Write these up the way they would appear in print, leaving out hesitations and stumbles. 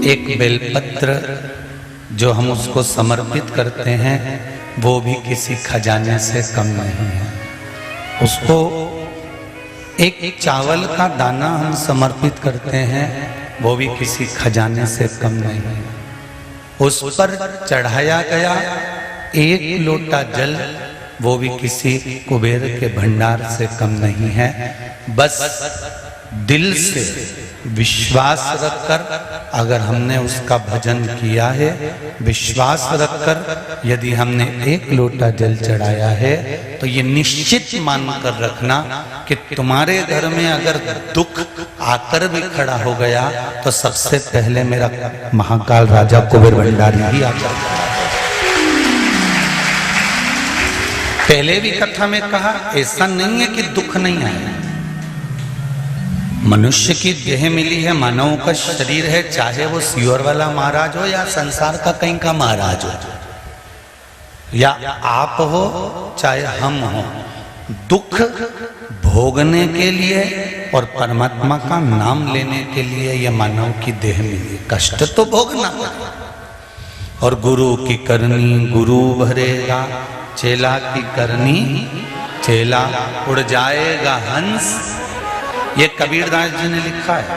एक बेलपत्र जो हम उसको समर्पित करते हैं वो भी किसी खजाने से कम नहीं है। उसको एक चावल का दाना हम समर्पित करते हैं वो भी किसी खजाने से कम नहीं है। उस पर चढ़ाया गया एक लोटा जल वो भी किसी कुबेर के भंडार से कम नहीं है। बस दिल से विश्वास रखकर अगर हमने उसका भजन किया है, विश्वास रखकर यदि हमने एक लोटा जल चढ़ाया है तो ये निश्चित मानकर रखना कि तुम्हारे घर में अगर दुख आकर भी खड़ा हो गया तो सबसे पहले मेरा महाकाल राजा कुबेर भंडारी ही आकर खड़ा है। पहले भी कथा में कहा ऐसा नहीं है कि दुख नहीं आए। मनुष्य की देह मिली है, मानव का शरीर है, चाहे वो सियोर वाला महाराज हो या संसार का कहीं का महाराज हो, या आप हो चाहे हम हो, दुख भोगने के लिए और परमात्मा का नाम लेने के लिए यह मानव की देह मिली है। कष्ट तो भोगना और गुरु की करनी गुरु भरेगा, चेला की करनी चेला उड़ जाएगा हंस। ये कबीरदास जी ने लिखा है।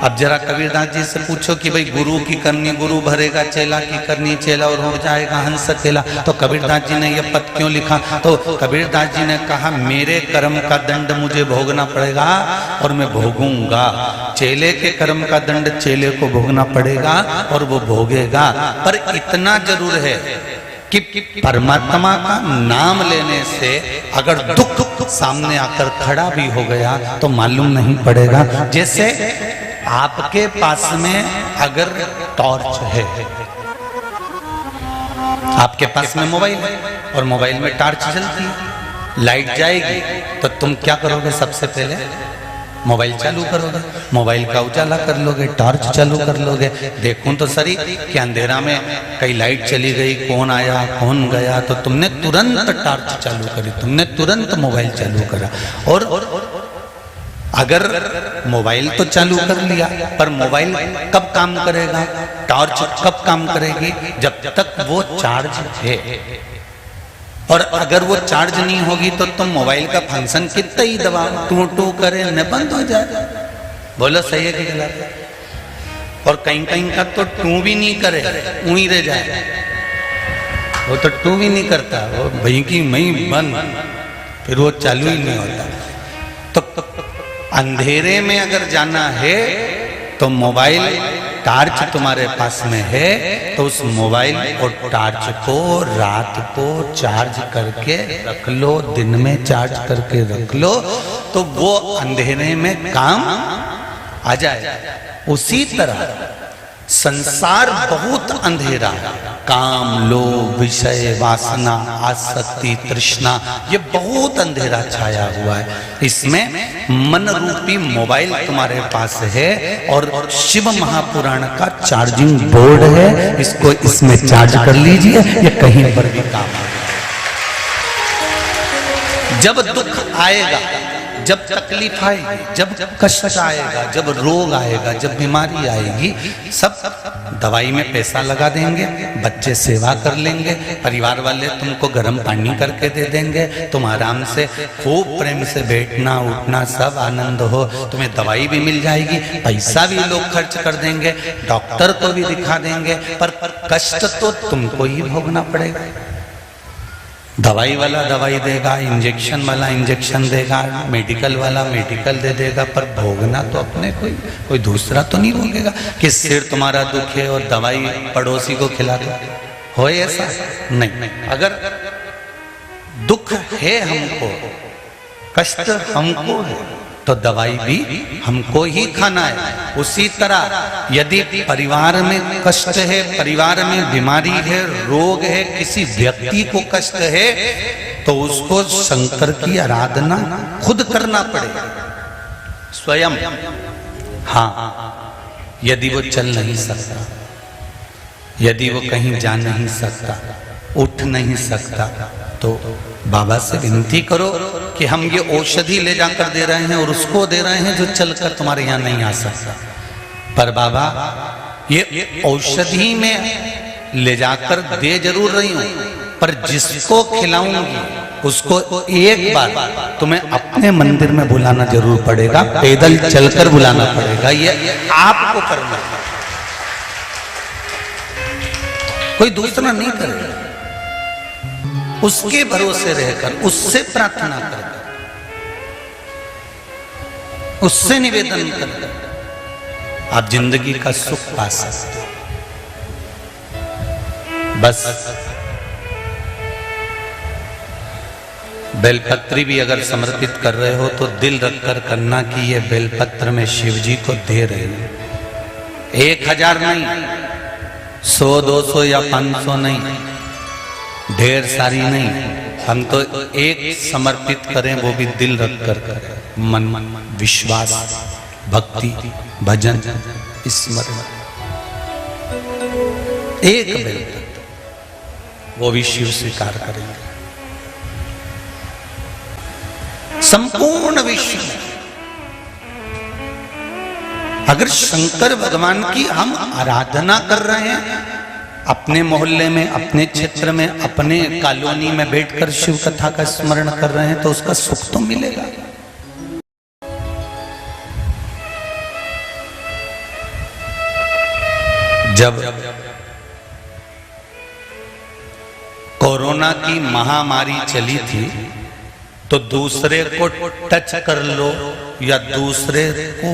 अब जरा कबीरदास जी से पूछो कि भाई गुरु की करनी गुरु भरेगा, चेला की करनी चेला और हो जाएगा हंस अकेला, तो कबीरदास जी ने यह पद क्यों लिखा? तो कबीरदास जी ने कहा मेरे कर्म का दंड मुझे भोगना पड़ेगा और मैं भोगूंगा, चेले के कर्म का दंड चेले को भोगना पड़ेगा और वो भोगेगा। पर इतना जरूर है कि परमात्मा का नाम लेने से अगर दुख सामने आकर खड़ा भी हो गया तो मालूम नहीं पड़ेगा। जैसे आपके पास में अगर टॉर्च है, आपके पास में मोबाइल है और मोबाइल में टॉर्च जलती है, लाइट जाएगी तो तुम क्या करोगे? सबसे पहले मोबाइल चालू करोगे, मोबाइल का उजाला कर लोगे, टॉर्च चालू कर लोगे। देखूं तो सही कि अंधेरा में कई लाइट चली गई, कौन आया कौन गया, तो तुमने तुरंत टॉर्च चालू करी, तुमने तुरंत मोबाइल चालू करा। और अगर मोबाइल तो चालू कर लिया पर मोबाइल कब काम करेगा, टॉर्च कब काम करेगी? जब तक वो चार्ज है। और अगर वो चार्ज नहीं होगी तो तुम मोबाइल का फंक्शन कितना ही दबाओ, टू टू करे न बंद हो जाए। बोलो सही है कि गलत? और कहीं कहीं का तो टू भी नहीं करे, वहीं रह जाए, वो तो टू भी नहीं करता, वो भई की मई बंद, फिर वो चालू ही नहीं होता। तो अंधेरे में अगर जाना है तो मोबाइल टॉर्च तुम्हारे पास में है तो उस मोबाइल और टॉर्च को रात को चार्ज करके रख लो, दिन में चार्ज करके रख लो तो वो अंधेरे में काम आ जाए। उसी तरह संसार बहुत अंधेरा है, काम लोभ विषय वासना आसक्ति तृष्णा ये बहुत अंधेरा छाया हुआ है। इसमें मन रूपी मोबाइल तुम्हारे पास है और शिव महापुराण का चार्जिंग बोर्ड है, इसको इसमें चार्ज कर लीजिए, ये कहीं पर भी काम आएगा। जब दुख आएगा, जब तकलीफ आएगी, जब कष्ट आएगा, जब रोग आएगा, जब बीमारी आएगी, सब दवाई में पैसा लगा देंगे, बच्चे सेवा कर लेंगे, परिवार वाले तुमको गर्म पानी करके दे देंगे, तुम आराम से खूब प्रेम से बैठना उठना सब आनंद हो, तुम्हें दवाई भी मिल जाएगी, पैसा भी लोग खर्च कर देंगे, डॉक्टर को भी दिखा देंगे, पर कष्ट तो तुमको ही भोगना पड़ेगा। दवाई वाला दवाई देगा, इंजेक्शन वाला इंजेक्शन देगा, मेडिकल वाला मेडिकल दे देगा, पर भोगना तो अपने कोई दूसरा तो नहीं भोगेगा। कि सिर तुम्हारा दुख है और दवाई पड़ोसी को खिला दो, हो ऐसा नहीं। अगर दुख है हमको, कष्ट हमको है तो दवाई भी हमको ही खाना है। उसी तरह यदि परिवार में कष्ट है, परिवार में बीमारी है, रोग है, किसी व्यक्ति को कष्ट है तो उसको शंकर की आराधना खुद करना पड़ेगा स्वयं। हाँ, यदि वो चल नहीं सकता, यदि वो कहीं जा नहीं सकता, उठ नहीं सकता, तो बाबा से विनती करो कि हम ये औषधि ले जाकर दे रहे हैं और उसको दे रहे हैं जो चलकर तुम्हारे यहाँ नहीं आ सकता। पर बाबा ये औषधि में ले जाकर दे जरूर रही हूं, पर जिसको खिलाऊंगी उसको एक बार तुम्हें अपने मंदिर में बुलाना जरूर पड़ेगा, पैदल चलकर बुलाना पड़ेगा। ये आपको करना है, कोई दूसरा नहीं करेगा। उसके भरोसे रहकर, उससे प्रार्थना करकर, उससे निवेदन करकर आप जिंदगी का सुख पा सकते हो। बस बेलपत्री भी अगर समर्पित कर रहे हो तो दिल रखकर करना कि ये बेलपत्र में शिव जी को दे रहे हैं। 1000 नहीं, 100, 200 या 500 नहीं, ढेर सारी नहीं, हम तो एक समर्पित करें, वो भी दिल रखकर करें। मन, विश्वास, भक्ति, भजन, स्मरण, एक बेलपत्र, वो भी शिव स्वीकार करेंगे। संपूर्ण विश्व में अगर शंकर भगवान की हम आराधना कर रहे हैं, अपने मोहल्ले में, अपने क्षेत्र में, अपने कॉलोनी में बैठकर शिव कथा का स्मरण कर रहे हैं, तो उसका सुख तो मिलेगा। जब कोरोना की महामारी चली थी तो दूसरे को टच कर लो या दूसरे को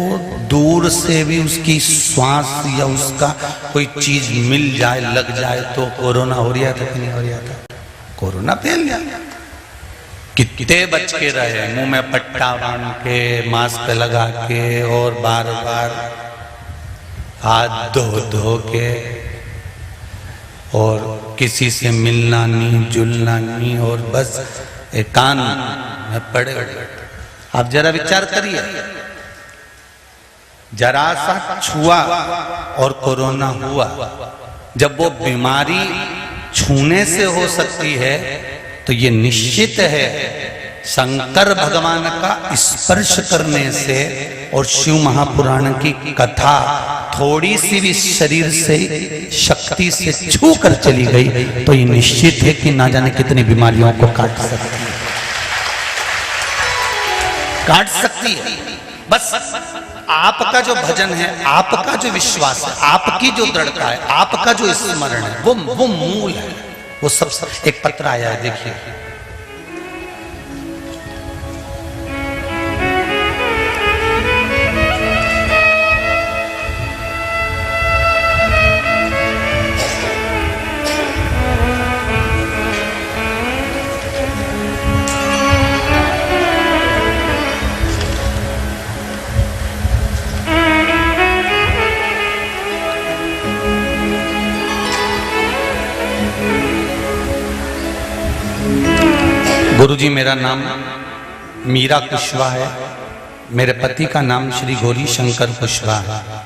दूर से भी उसकी श्वास या उसका कोई चीज मिल जाए, लग जाए, तो कोरोना हो रहा था कि नहीं हो रहा था? कोरोना फैल गया। कितने बच के रहे, मुंह में पट्टा बांध के, मास्क लगा के, और बार बार हाथ धो धो के, और किसी से मिलना नहीं, जुलना नहीं, और बस एकांत में पड़े। आप जरा विचार करिए, जरा सा छुआ और कोरोना हुआ। जब वो बीमारी छूने से हो सकती है तो ये निश्चित है शंकर भगवान का स्पर्श करने से और शिव महापुराण की कथा थोड़ी सी भी शरीर से शक्ति से छू कर चली गई तो ये निश्चित है कि ना जाने कितनी बीमारियों को काट सकती है, काट सकती है। बस आपका जो भजन है, आपका जो विश्वास है, आपकी जो दृढ़ता है, आपका जो स्मरण है, वो मूल है। वो सब एक पत्र आया है, देखिए। गुरुजी, मेरा नाम मीरा कुशवाहा है, मेरे पति का नाम श्री गौरी शंकर कुशवाहा है।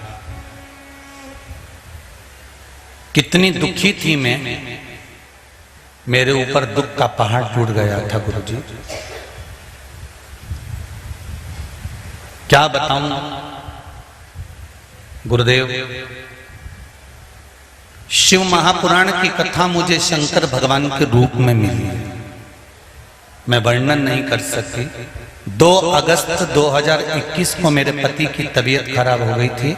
कितनी दुखी थी मैं, मेरे ऊपर दुख का पहाड़ टूट गया था गुरुजी। क्या बताऊं गुरुदेव, शिव महापुराण की कथा मुझे शंकर भगवान के रूप में मिली, मैं वर्णन नहीं कर सकती। 2 अगस्त 2021 को मेरे पति की तबीयत खराब हो गई थी,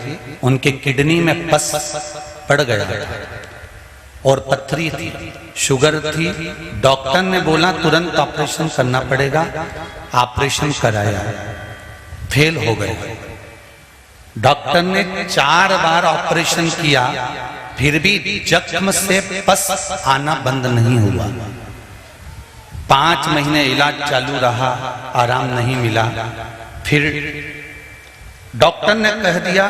उनके किडनी में पस पड़ गया था और पथरी थी, शुगर थी। डॉक्टर ने बोला तुरंत ऑपरेशन करना पड़ेगा, ऑपरेशन कराया, फेल हो गए। डॉक्टर ने 4 बार ऑपरेशन किया, फिर भी जख्म से पस आना बंद नहीं हुआ। 5 महीने इलाज चालू रहा, आराम नहीं मिला। फिर डॉक्टर ने कह दिया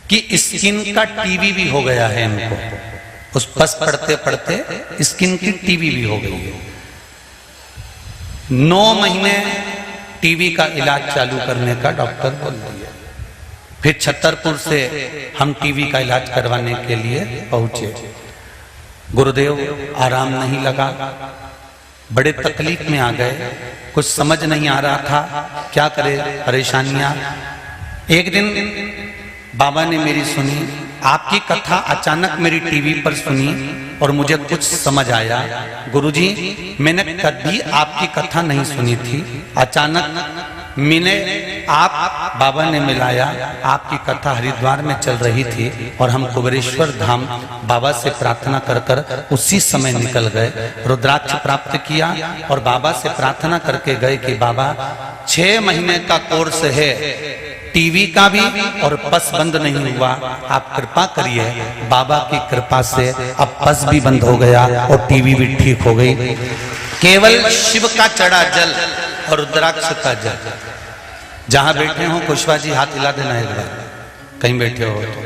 कि स्किन का टीबी भी हो गया है इनको। उस पस पड़ते पड़ते स्किन की टीबी भी हो गई है। 9 महीने टीबी का इलाज चालू करने का डॉक्टर बोल दिया। फिर छतरपुर से हम टीबी का इलाज करवाने के लिए पहुंचे। गुरुदेव, आराम नहीं लगा, बड़े तकलीफ में आ गए, कुछ समझ नहीं आ रहा था क्या करे, परेशानियां। एक दिन बाबा ने मेरी सुनी, आपकी कथा अचानक मेरी टीवी पर सुनी और मुझे कुछ समझ आया। गुरुजी, मैंने कभी आपकी कथा नहीं सुनी थी, अचानक मैंने बाबा ने मिलाया, आपकी कथा हरिद्वार में चल रही थी और हम कुबेरेश्वर धाम बाबा से प्रार्थना कर कर उसी समय निकल गए, रुद्राक्ष प्राप्त किया और बाबा से प्रार्थना करके गए कि बाबा 6 महीने का कोर्स है, टीवी का भी और पस बंद नहीं हुआ, आप कृपा करिए। बाबा की कृपा से अब पस भी बंद हो गया और टीवी भी ठीक हो गई। केवल शिव का चढ़ा जल और रुद्राक्ष का जल। जहां बैठे हो कुशवाहा जी हाथ हिला देना एक बार, कहीं बैठे हो तो।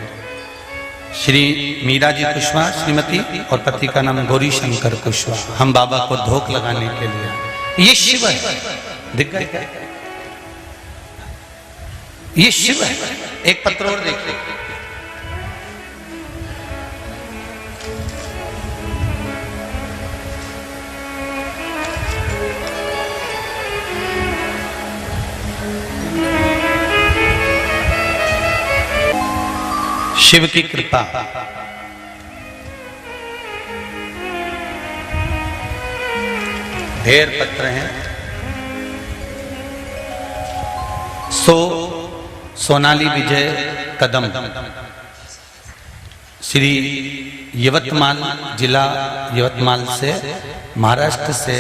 श्री मीरा जी कुशवाहा श्रीमती और पति का नाम गौरी शंकर कुशवाहा। हम बाबा को धोख लगाने के लिए, ये शिव है, दिख गए क्या? ये शिव है। एक पत्र और देखिए, शिव की कृपा। ढेर पत्र हैं। सोनाली विजय कदम, श्री यवतमाल जिला यवतमाल से, महाराष्ट्र से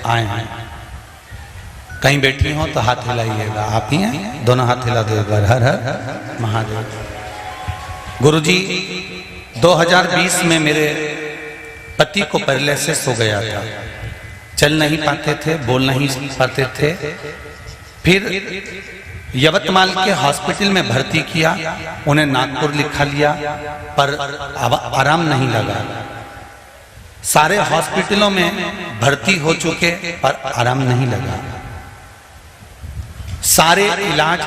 आए हैं। कहीं बैठी हो तो हाथ हिलाइएगा। आप ही हैं, दोनों हाथ हिला दो एक बार। हर हर महादेव। गुरुजी, 2020 में मेरे पति को पैरालिसिस हो गया था, चल नहीं पाते थे, बोल नहीं पाते थे। फिर यवतमाल के हॉस्पिटल में भर्ती किया, उन्हें नागपुर लिखा लिया, पर आराम नहीं लगा। सारे हॉस्पिटलों में भर्ती हो चुके पर आराम नहीं लगा। सारे इलाज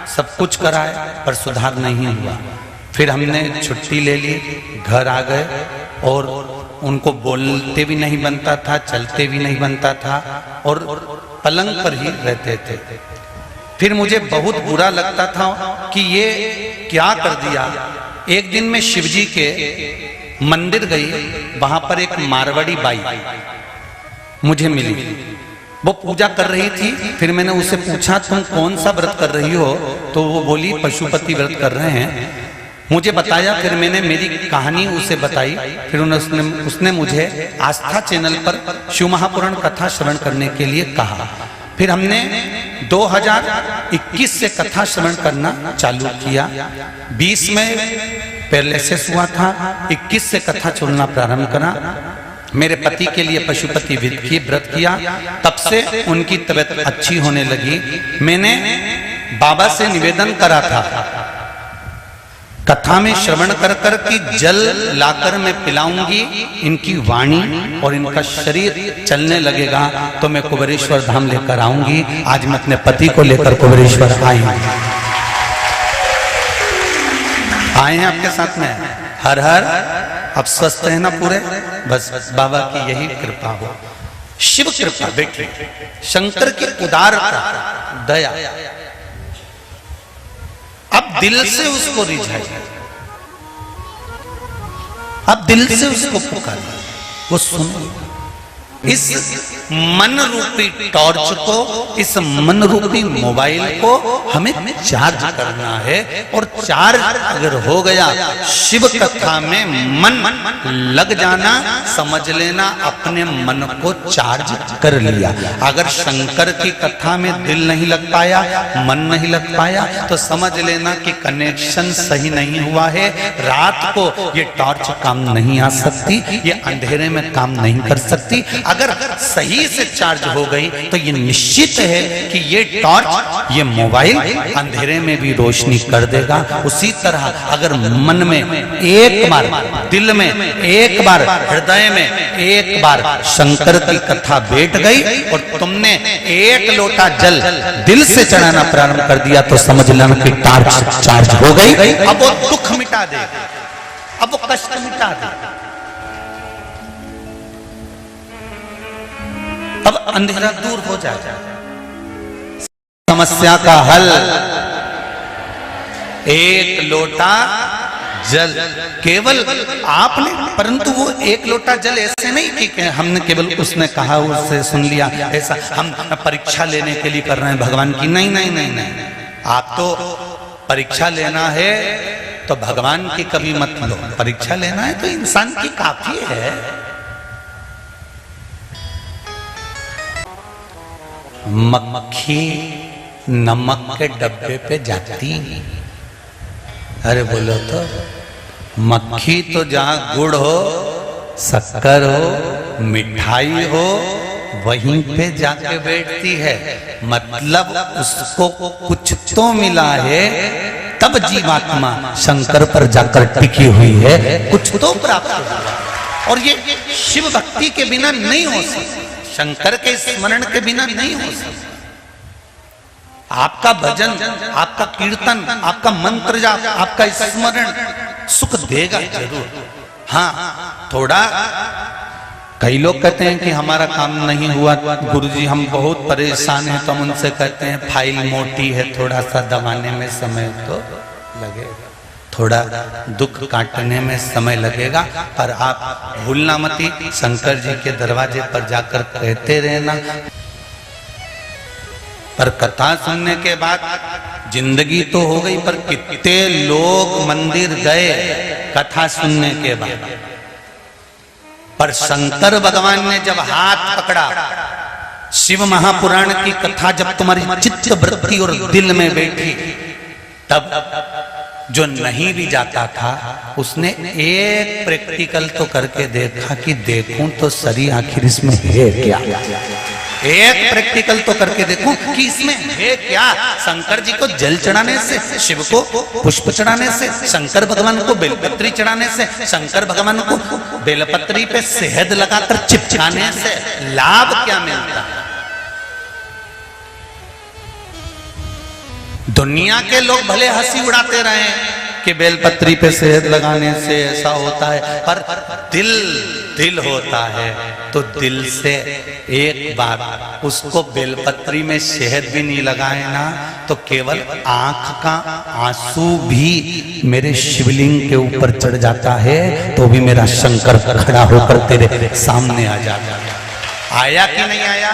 सब कुछ कराए पर सुधार नहीं हुआ। फिर हमने छुट्टी ले ली, घर आ गए और उनको बोलते भी नहीं बनता था, चलते भी नहीं बनता था और पलंग पर ही रहते थे। फिर मुझे बहुत बुरा लगता था कि ये क्या कर दिया। एक दिन मैं शिवजी के मंदिर गई, वहां पर एक मारवाड़ी बाई मुझे मिली, वो पूजा कर रही थी। फिर मैंने उससे पूछा, तुम कौन सा व्रत कर रही हो? तो वो बोली, पशुपति व्रत कर रहे हैं। मुझे बताया, फिर मैंने मेरी कहानी उसे बताई। फिर उसने मुझे आस्था चैनल पर शिव महापुराण कथा श्रवण करने के लिए कहा। फिर हमने 2021 से कथा श्रवण करना चालू किया। 20 में पैरालिसिस हुआ था, 21 से कथा सुनना प्रारंभ करा। मेरे पति के लिए पशुपति व्रत किया, तब से उनकी तबीयत अच्छी होने लगी। मैंने बाबा से निवेदन करा था, कथा में श्रवण कर कर कि जल लाकर मैं पिलाऊंगी, इनकी वाणी और इनका शरीर चलने लगेगा तो मैं कुबेरेश्वर धाम लेकर आऊंगी। आज मैं अपने पति को लेकर कुबेरेश्वर आई हूं। आए हैं आपके साथ में। हर हर। अब स्वस्थ है ना पूरे? बस बाबा की यही कृपा हो, शिव कृपा। बेटी शंकर की उदारता, दया। अब दिल से उसको रिझाइए, अब दिल से उसको पुकारिए, वो सुने। इस मन रूपी टॉर्च को, इस मन रूपी मोबाइल को हमें चार्ज करना है। और चार्ज अगर हो गया, शिव कथा में मन लग जाना, समझ लेना अपने मन को चार्ज कर लिया। अगर शंकर की कथा में दिल नहीं लग पाया, मन नहीं लग पाया, तो समझ लेना कि कनेक्शन सही नहीं हुआ है। रात को ये टॉर्च काम नहीं आ सकती, ये अंधेरे में काम नहीं कर सकती। अगर सही से चार्ज हो गई तो ये निश्चित है कि ये टॉर्च, ये मोबाइल अंधेरे में भी रोशनी कर देगा। उसी तरह अगर मन में एक बार, दिल में एक बार, हृदय में एक बार शंकर की कथा बैठ गई और तुमने एक लोटा जल दिल से चढ़ाना प्रारंभ कर दिया, तो समझ लेना कि टॉर्च चार्ज हो गई। अब वो दुख मिटा दे, अब वो कष्ट मिटा दे, अब अंधेरा दूर हो जाएगा। समस्या का हल एक लोटा जल केवल आपने, परंतु वो एक लोटा जल ऐसे नहीं कि हमने केवल उसने कहा उससे सुन लिया, ऐसा हम परीक्षा लेने के लिए कर रहे हैं भगवान की। नहीं नहीं नहीं नहीं, आप तो परीक्षा लेना है तो भगवान की कभी मत लो, परीक्षा लेना है तो इंसान की काफी है। मक्खी नमक के डब्बे पे जाती, अरे बोलो तो, मक्खी तो जहां गुड़ हो, शक्कर हो, मिठाई हो, वहीं पे जाके बैठती है। मतलब उसको कुछ तो मिला है, तब जीवात्मा शंकर पर जाकर टिकी हुई है, कुछ तो प्राप्त हुआ। और ये शिव भक्ति के बिना नहीं हो सकता, शंकर के स्मरण के बिना नहीं हो सकता। आपका भजन, आपका कीर्तन, आपका मंत्र जाप, आपका स्मरण सुख देगा जरूर। हाँ, थोड़ा कई लोग कहते हैं कि हमारा काम नहीं हुआ गुरुजी, हम बहुत परेशान हैं, तो हम उनसे कहते हैं फाइल मोटी है, थोड़ा सा दबाने में समय तो लगेगा, थोड़ा दुख काटने में समय लगेगा, पर आप भूलना मती, शंकर जी के दरवाजे पर जाकर कहते रहना। पर कथा सुनने के बाद जिंदगी तो हो गई, पर कितने लोग मंदिर गए कथा सुनने के बाद, पर शंकर भगवान ने जब हाथ पकड़ा, शिव महापुराण की कथा जब तुम्हारी चित्त वृत्ति और दिल में बैठी, तब जो नहीं भी जाता था उसने एक प्रैक्टिकल तो करके देखा कि देखूं तो सही आखिर इसमें है क्या, एक प्रैक्टिकल तो करके देखूं कि इसमें है क्या। शंकर जी को जल चढ़ाने से, शिव को पुष्प चढ़ाने से, शंकर भगवान को बेलपत्री चढ़ाने से, शंकर भगवान को बेलपत्री पे शहद लगाकर चिपकाने से लाभ क्या मिलता है। दुनिया के लोग भले हंसी उड़ाते रहे कि बेलपत्री पे शहद लगाने से ऐसा होता है, पर दिल होता है तो दिल से एक बार उसको बेलपत्री में शहद भी नहीं लगाए ना, तो केवल आंख का आंसू भी मेरे शिवलिंग के ऊपर चढ़ जाता है, तो भी मेरा शंकर खड़ा होकर तेरे सामने आ जाता है। आया कि नहीं आया?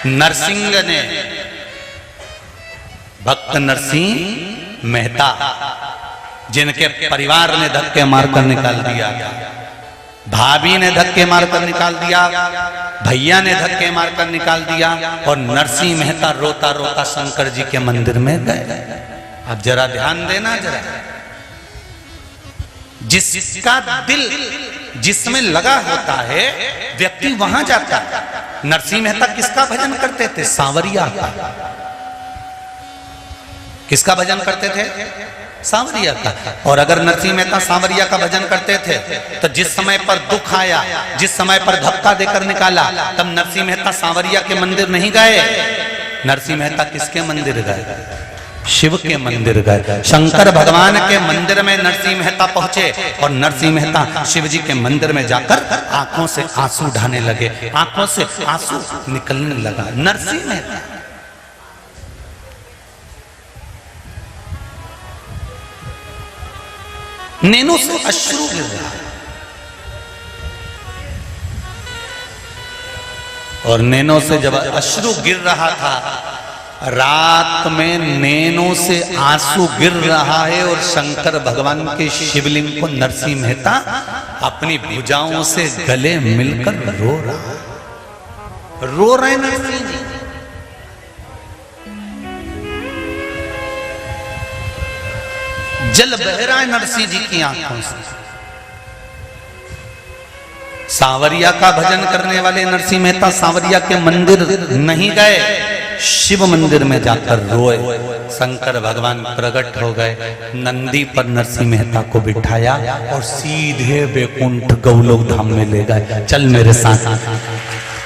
नरसिंह ने, भक्त नरसिंह मेहता, जिनके परिवार ने धक्के मारकर निकाल दिया, भाभी ने धक्के मारकर निकाल दिया, भैया ने धक्के मारकर निकाल दिया, और नरसिंह मेहता रोता रोता शंकर जी के मंदिर में गए। अब जरा ध्यान देना, जरा जिसका दिल जिसमें लगा होता है व्यक्ति वहां जाता है। नरसिंह मेहता किसका भजन करते थे? सांवरिया का। किसका भजन करते थे? सांवरिया का। और अगर नरसिंह मेहता सांवरिया का भजन करते थे तो जिस समय पर दुख आया, जिस समय पर धक्का देकर निकाला, तब नरसिंह मेहता सांवरिया के मंदिर नहीं गए। नरसिंह मेहता किसके मंदिर गए? शिव के मंदिर गए। शंकर भगवान के मंदिर में नरसिंह मेहता पहुंचे, और नरसिंह मेहता शिव जी के मंदिर में जाकर आंखों से आंसू ढाने लगे, आंखों से आंसू निकलने लगा। नरसिंह मेहता नैनों से अश्रु गिर रहा है, और नैनों से जब अश्रु गिर रहा था, रात में नैनों से आंसू गिर रहा है, और शंकर भगवान के शिवलिंग को नरसिंह मेहता अपनी भुजाओं से गले मिलकर रो रहे नरसिंह जी। जल बह रहा है नरसिंह जी की आंखों से। सांवरिया का भजन करने वाले नरसिंह मेहता सांवरिया के मंदिर नहीं गए, शिव मंदिर में जाकर रोए। शंकर भगवान प्रकट हो गए, नंदी पर नरसिंह मेहता को बिठाया और सीधे बैकुंठ गौलोक धाम में ले गए। चल मेरे साथ।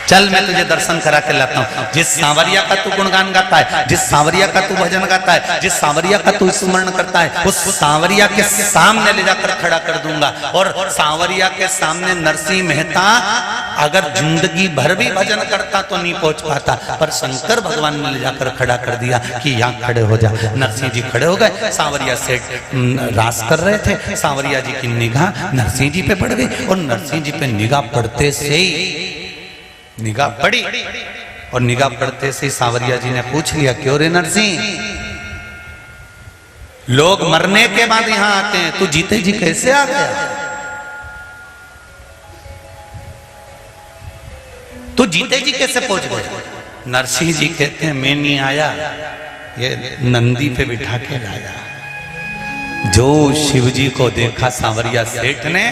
चल मैं तुझे दर्शन करा के लाता हूँ। जिस सांवरिया का तू गुणगान गाता है, जिस सांवरिया का तू भजन गाता है, जिस सांवरिया का तू स्मरण करता है, उस सांवरिया के सामने ले जाकर खड़ा कर दूंगा। और सांवरिया के सामने नरसिंह मेहता अगर जिंदगी भर भी भजन करता तो नहीं पहुंच पाता, पर शंकर भगवान ने ले जाकर खड़ा कर दिया कि यहाँ खड़े हो जा। नरसिंह जी खड़े हो गए। सांवरिया सेठ रास कर रहे थे, सांवरिया जी की निगाह नरसिंह जी पे पड़ गई और नरसिंह जी पे निगाह पड़ते से ही निगाह पड़ी और निगाह पड़ते से सांवरिया जी ने पूछ लिया, क्यों रे नरसिंह, लोग मरने के बाद यहां आते हैं, तू जीते जी कैसे आ गया? तू जीते जी कैसे पहुंच गया? नरसिंह जी कहते हैं, मैं नहीं आया, ये नंदी पे बिठा के लाया। जो शिव जी को देखा सांवरिया सेठ ने,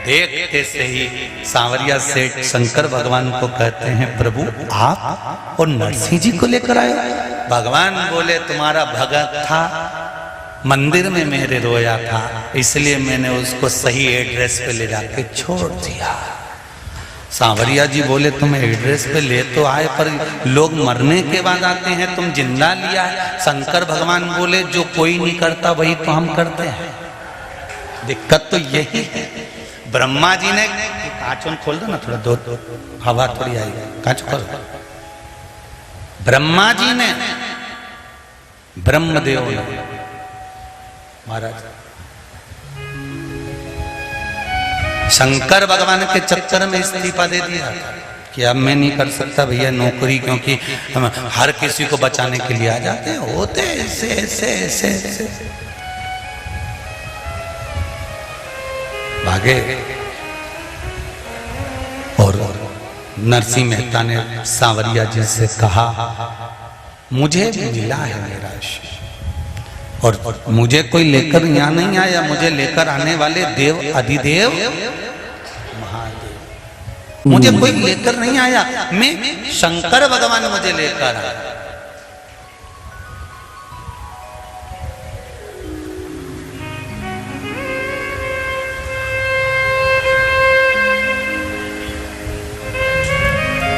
देखते से ही सांवरिया सेठ शंकर भगवान को कहते हैं, प्रभु आप और नरसिंह जी को लेकर आए? भगवान बोले, तुम्हारा भगत था, मंदिर में मेरे रोया था, इसलिए मैंने उसको सही एड्रेस पे ले जाके छोड़ दिया। सांवरिया जी बोले, तुम एड्रेस पे ले तो आए, पर लोग मरने के बाद आते हैं, तुम जिंदा लिया है। शंकर भगवान बोले, जो कोई नहीं करता वही तो हम करते हैं। दिक्कत तो यही है। ब्रह्मा जी ने, कांच खोल दो ना थोड़ा, दो हवा थोड़ी आएगी, कांच खोल। ब्रह्मा जी ने, ब्रह्मदेव ने महाराज शंकर भगवान के चक्कर में इस्तीफा दे दिया कि अब मैं नहीं कर सकता भैया नौकरी, क्योंकि हम हर किसी को बचाने के लिए आ जाते हैं, होते ऐसे ऐसे ऐसे ऐसे भागे। और नरसिंह मेहता ने सांवरिया जी से कहा, मुझे मिला है मेरा शिव, और मुझे कोई लेकर यहाँ नहीं आया, मुझे लेकर आने वाले देव अधिदेव महादेव, मुझे कोई लेकर नहीं आया, मैं शंकर भगवान मुझे लेकर आया।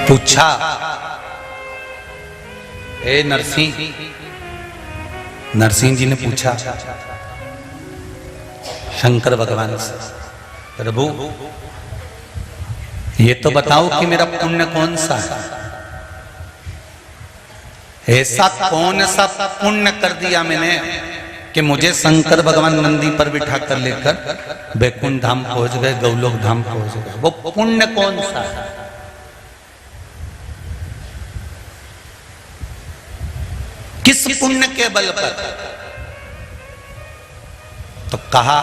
पूछा, ए नरसिंह, नरसिंह जी ने पूछा शंकर भगवान से, प्रभु ये तो बताओ कि मेरा पुण्य कौन सा है, ऐसा कौन सा पुण्य कर दिया मैंने कि मुझे शंकर भगवान नंदी पर बिठा कर लेकर बैकुंठ धाम पहुंच गए, गौलोक धाम पहुंच गए, वो पुण्य कौन सा है? किस पुण्य के बल पर? तो कहा,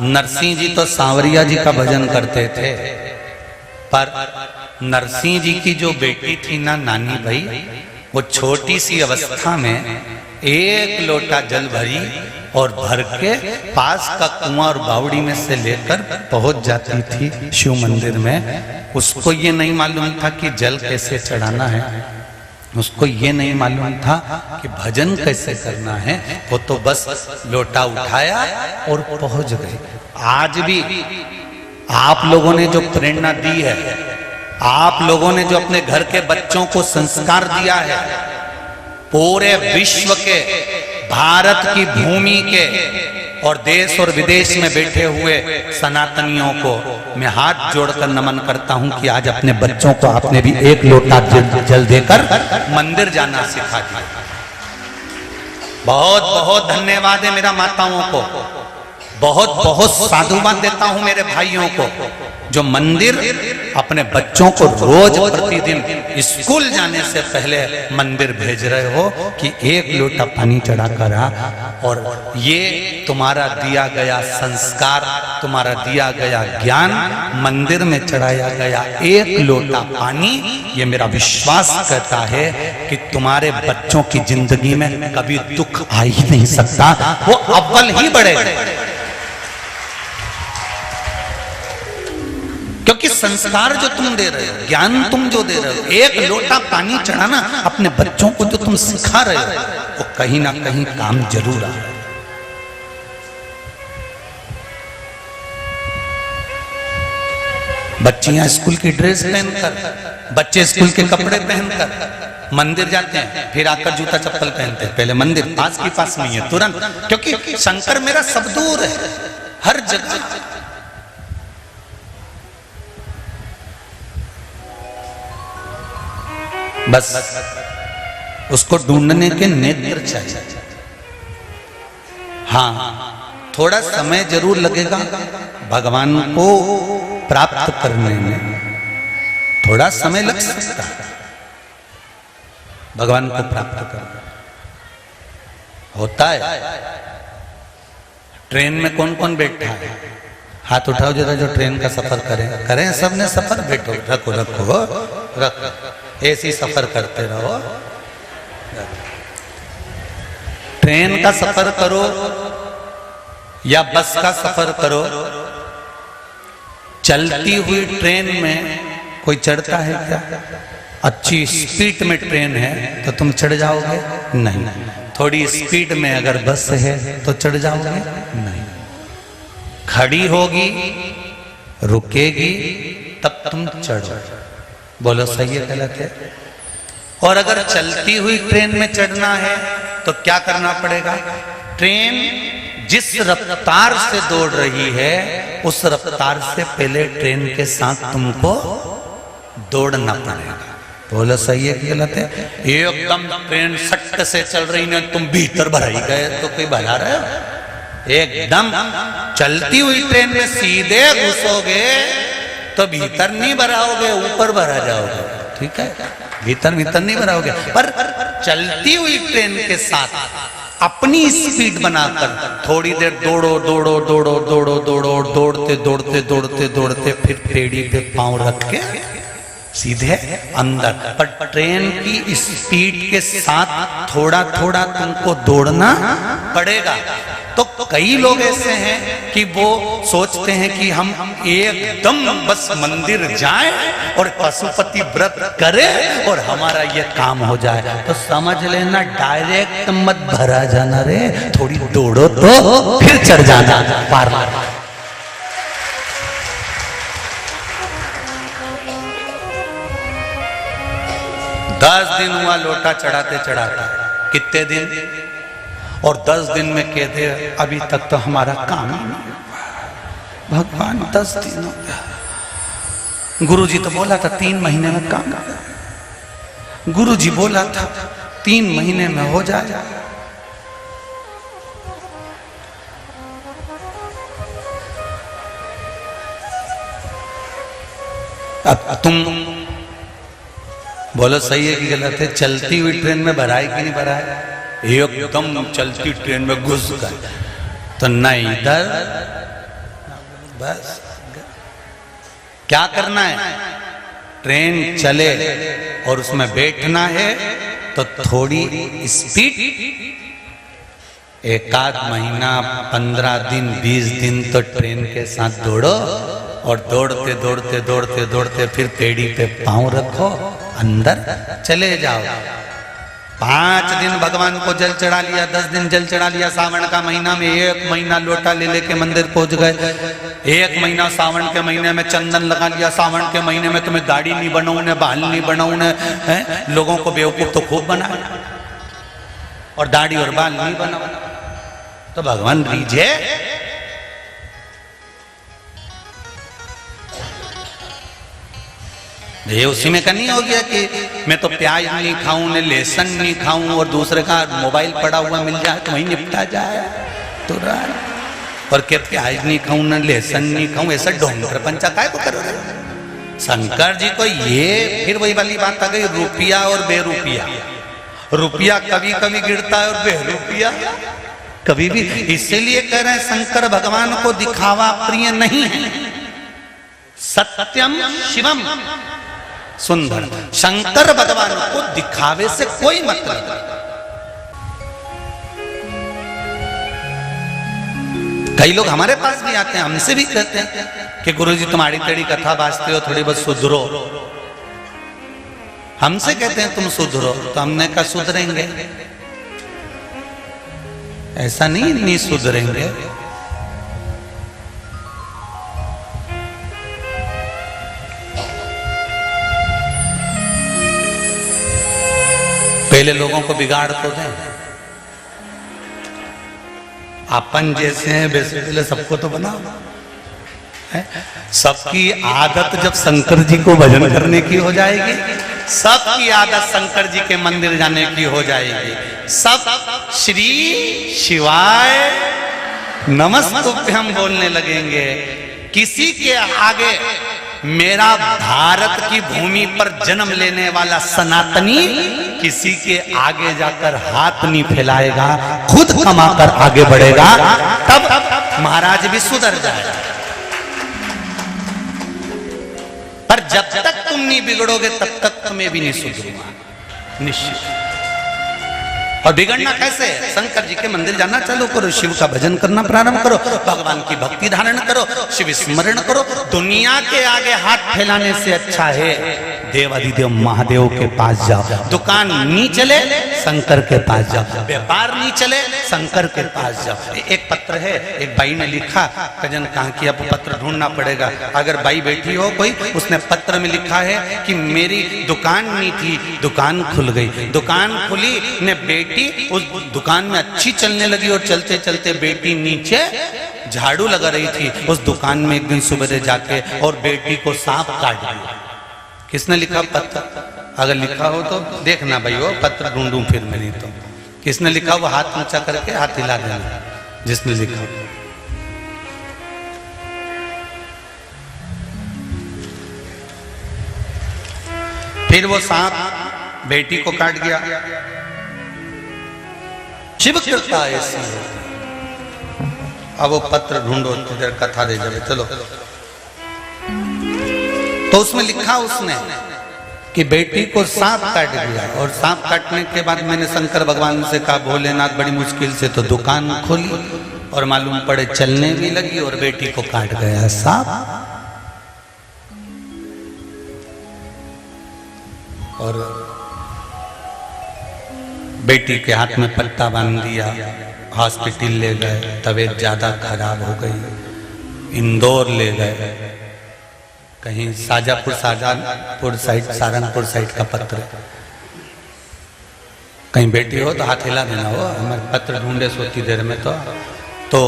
नरसिंह जी तो सांवरिया जी का भजन करते थे, पर नरसिंह जी की जो बेटी थी ना, नानी भाई, वो छोटी सी अवस्था में एक लोटा जल भरी और भर के पास का कुआं और बावड़ी में से लेकर पहुंच जाती थी शिव मंदिर में। उसको ये नहीं मालूम था कि जल कैसे चढ़ाना है, उसको ये नहीं मालूम था कि भजन कैसे करना है, वो तो बस लोटा उठाया और पहुंच गए। आज भी आप लोगों ने जो प्रेरणा दी है, आप लोगों ने जो अपने घर के बच्चों को संस्कार दिया है, पूरे विश्व के, भारत की भूमि के और देश और विदेश में बैठे हुए सनातनियों को मैं हाथ जोड़कर नमन करता हूं कि आज अपने बच्चों को आपने भी एक लोटा जल देकर मंदिर जाना सिखा दिया। बहुत बहुत धन्यवाद है मेरा माताओं को, बहुत बहुत साधुवाद देता हूं मेरे भाइयों को, जो मंदिर अपने बच्चों को रोज प्रतिदिन स्कूल जाने से पहले मंदिर भेज रहे हो कि एक लोटा पानी चढ़ा कर आ। और ये तुम्हारा दिया गया संस्कार, तुम्हारा दिया गया ज्ञान, मंदिर में चढ़ाया गया एक लोटा पानी, ये मेरा विश्वास कहता है कि तुम्हारे बच्चों की जिंदगी में कभी दुख आ ही नहीं सकता, वो अव्वल ही बढ़ेगा। क्योंकि संस्कार जो तुम दे रहे हो, ज्ञान तुम जो दे रहे हो, एक लोटा पानी चढ़ाना अपने बच्चों को जो तुम सिखा रहे हो, वो कहीं ना कहीं काम जरूर आ। बच्चियां स्कूल की ड्रेस पहनकर बच्चे स्कूल के कपड़े पहनकर मंदिर जाते हैं, फिर आकर जूता चप्पल पहनते हैं। पहले मंदिर पास की पास नहीं है, तुरंत, क्योंकि शंकर मेरा सब दूर है, हर जगह। बस उसको ढूंढने के नेत्र चाहिए। हाँ, थोड़ा समय जरूर लगेगा भगवान को प्राप्त करने में, थोड़ा समय लग सकता है भगवान को प्राप्त करना। होता है। ट्रेन में कौन कौन बैठा है? हाथ उठाओ जरा जो ट्रेन का सफर करें सबने सफर, बैठो, रखो रखो रख, ऐसी सफर करते रहो। ट्रेन का सफर करो या बस का सफर करो, चलती हुई ट्रेन में कोई चढ़ता है क्या? अच्छी स्पीड में ट्रेन है तो तुम चढ़ जाओगे? नहीं। थोड़ी स्पीड में अगर बस है तो चढ़ जाओगे? नहीं। खड़ी होगी, रुकेगी, तब तुम चढ़ो। बोलो सही है गलत है? और अगर चलती हुई ट्रेन में चढ़ना है तो क्या करना पड़ेगा? ट्रेन जिस रफ्तार से दौड़ रही है उस रफ्तार से पहले ट्रेन के साथ तुमको दौड़ना पड़ेगा। बोलो सही है कि गलत है? एकदम ट्रेन सट से चल रही है, तुम भीतर भराई गए तो कोई भला रहे हो? एकदम चलती हुई ट्रेन में सीधे घुसोगे तो भीतर नहीं भराओगे, ऊपर भरा जाओगे। ठीक है, भीतर नहीं भराओगे। पर चलती हुई ट्रेन के साथ अपनी स्पीड बनाकर थोड़ी देर दौड़ो दौड़ो दौड़ो दौड़ो दौड़ो, दौड़ते दौड़ते दौड़ते दौड़ते फिर पेड़ी पे पांव रख के सीधे अंदर। पर ट्रेन की स्पीड के साथ थोड़ा थोड़ा तुमको दौड़ना पड़ेगा। तो कई लोग ऐसे हैं कि वो सोचते हैं कि हम एकदम बस मंदिर जाएं और पशुपति व्रत करें और हमारा ये काम हो जाए। तो समझ लेना डायरेक्ट मत भरा जाना रे, थोड़ी दौड़ो तो फिर चढ़ जाना पार। 10 दिन हुआ लोटा चढ़ाते चढ़ाते। कितने दिन? और 10 दिन में कहते अभी तक तो हमारा काम ही नहीं हुआ। भगवान 10 दिन हो गया। गुरुजी तो बोला था 3 महीने में काम, गुरुजी बोला था 3 महीने में हो जाए। अब तुम बोलो सही है कि गलत है? चलती हुई ट्रेन में भराए कि नहीं भराए? एकदम चलती ट्रेन में घुस गए तो नहीं इधर। बस क्या करना है? ट्रेन चले और उसमें बैठना है तो थोड़ी स्पीड, 1 महीना 15 दिन 20 दिन तो ट्रेन के साथ दौड़ो और दौड़ते दौड़ते दौड़ते दौड़ते फिर पेड़ी पे पांव रखो, अंदर चले जाओ। 5 दिन भगवान को जल चढ़ा लिया, 10 दिन जल चढ़ा लिया। सावन का महीना में 1 महीना लोटा ले लेके मंदिर पहुंच गए। 1 महीना सावन के महीने में चंदन लगा लिया। सावन के महीने में तुम्हें दाढ़ी नहीं बनाऊने, बाल नहीं बनाऊने, लोगों को बेवकूफ तो खूब बनाया और दाढ़ी और बाल नहीं बनाओ तो भगवान रीझे। ये उसी में का नहीं हो गया कि मैं तो प्याज नहीं खाऊं, ने लहसुन नहीं खाऊं और दूसरे का मोबाइल पड़ा हुआ मिल जाए तो वहीं निपटा जाए तुरंत। और क्या प्याज नहीं खाऊं ना लहसुन नहीं खाऊं, ऐसा ढोंग प्रपंचा काय को करो? शंकर जी को ये फिर वही वाली बात आ गई, रुपया और बेरुपया। रुपया कभी कभी गिरता है और बेरुपया कभी भी। इसीलिए कह रहे हैं शंकर भगवान को दिखावा प्रिय नहीं है। सत्यम शिवम सुंदर। शंकर भगवान को दिखावे से कोई मतलब नहीं। कई लोग हमारे पास भी आते हैं, हमसे भी कहते हैं कि गुरुजी तुम्हारी टेढ़ी कथा बाजते हो, थोड़ी बहुत सुधरो। हमसे कहते हैं तुम सुधरो, तो हमने कहा सुधरेंगे? ऐसा नहीं सुधरेंगे। पहले लोगों को बिगाड़ तो दें, अपन जैसे हैं वैसे पहले सबको तो बनाओ। सबकी आदत जब शंकर जी को भजन करने की हो जाएगी, सबकी आदत शंकर जी के मंदिर जाने की हो जाएगी, सब श्री शिवाय नमस्तुभ्यम बोलने लगेंगे। किसी के आगे मेरा भारत की भूमि पर जन्म लेने वाला सनातनी किसी के आगे जाकर हाथ नहीं फैलाएगा, खुद कमाकर आगे बढ़ेगा, तब महाराज भी सुधर जाएगा। पर जब तक तुम नहीं बिगड़ोगे तब तक तुम्हें भी नहीं सुधरूंगा, निश्चित। और बिगड़ना कैसे? शंकर जी के मंदिर जाना चालू करो, शिव का भजन करना प्रारंभ करो, भगवान की भक्ति धारण करो, शिव स्मरण करो। दुनिया के आगे हाथ फैलाने से अच्छा है देवाधिदेव महादेव के पास जाओ। दुकान नहीं चले शंकर के पास जाओ, व्यापार नहीं चले शंकर के पास जाओ। एक पत्र है, एक बाई ने लिखा, कजन कहा कि अब पत्र ढूंढना पड़ेगा। अगर बाई बैठी हो कोई, उसने पत्र में लिखा है कि मेरी दुकान नहीं थी, दुकान खुल गई। दुकान खुली ने बेटी उस दुकान में अच्छी चलने लगी और चलते चलते बेटी नीचे झाड़ू लगा रही थी। उस दुकान में एक दिन सुबह जाके और बेटी को सांप काट दिया। किसने लिखा पत्र? अगर लिखा हो तो देखना भाई, वो पत्र ढूंढूं फिर मेरी। तो किसने लिखा वो हाथ ऊंचा करके हाथ हिला देना जिसने लिखा। फिर वो सांप बेटी को काट गया। शिव कृपा ऐसी है। अब वो पत्र ढूंढो, इधर कथा दे जाए चलो। तो उसमें लिखा उसने कि बेटी को सांप काट दिया, और सांप काटने के बाद मैंने शंकर भगवान से कहा भोलेनाथ बड़ी मुश्किल से तो दुकान खोली और मालूम पड़े चलने भी लगी और बेटी को काट गया सांप। और बेटी के हाथ में पट्टा बांध दिया, हॉस्पिटल ले गए, तबीयत ज्यादा खराब हो गई, इंदौर ले गए। कहीं शाजापुर साइड, सारंगपुर साइड का पत्र। कहीं बेटी हो तो हाथ हिला देना, हो हमारे पत्र ढूंढे सोती देर में। तो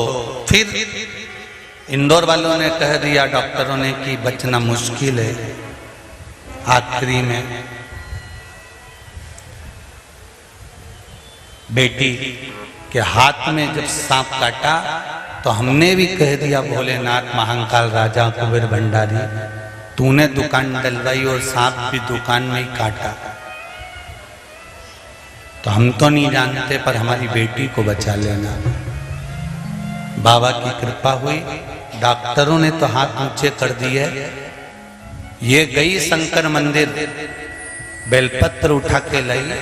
फिर इंदौर वालों ने कह दिया, डॉक्टरों ने, कि बचना मुश्किल है। आखिरी में बेटी के हाथ में जब सांप काटा तो हमने भी कह दिया भोलेनाथ महाकाल राजा कुबेर भंडारी, तूने दुकान डलवाई और सांप भी दुकान में ही काटा। तो हम तो नहीं जानते, पर हमारी बेटी को बचा लेना। बाबा की कृपा हुई, डॉक्टरों ने तो हाथ ऊंचे कर दिए। ये गई शंकर मंदिर, बेलपत्र उठा के लाई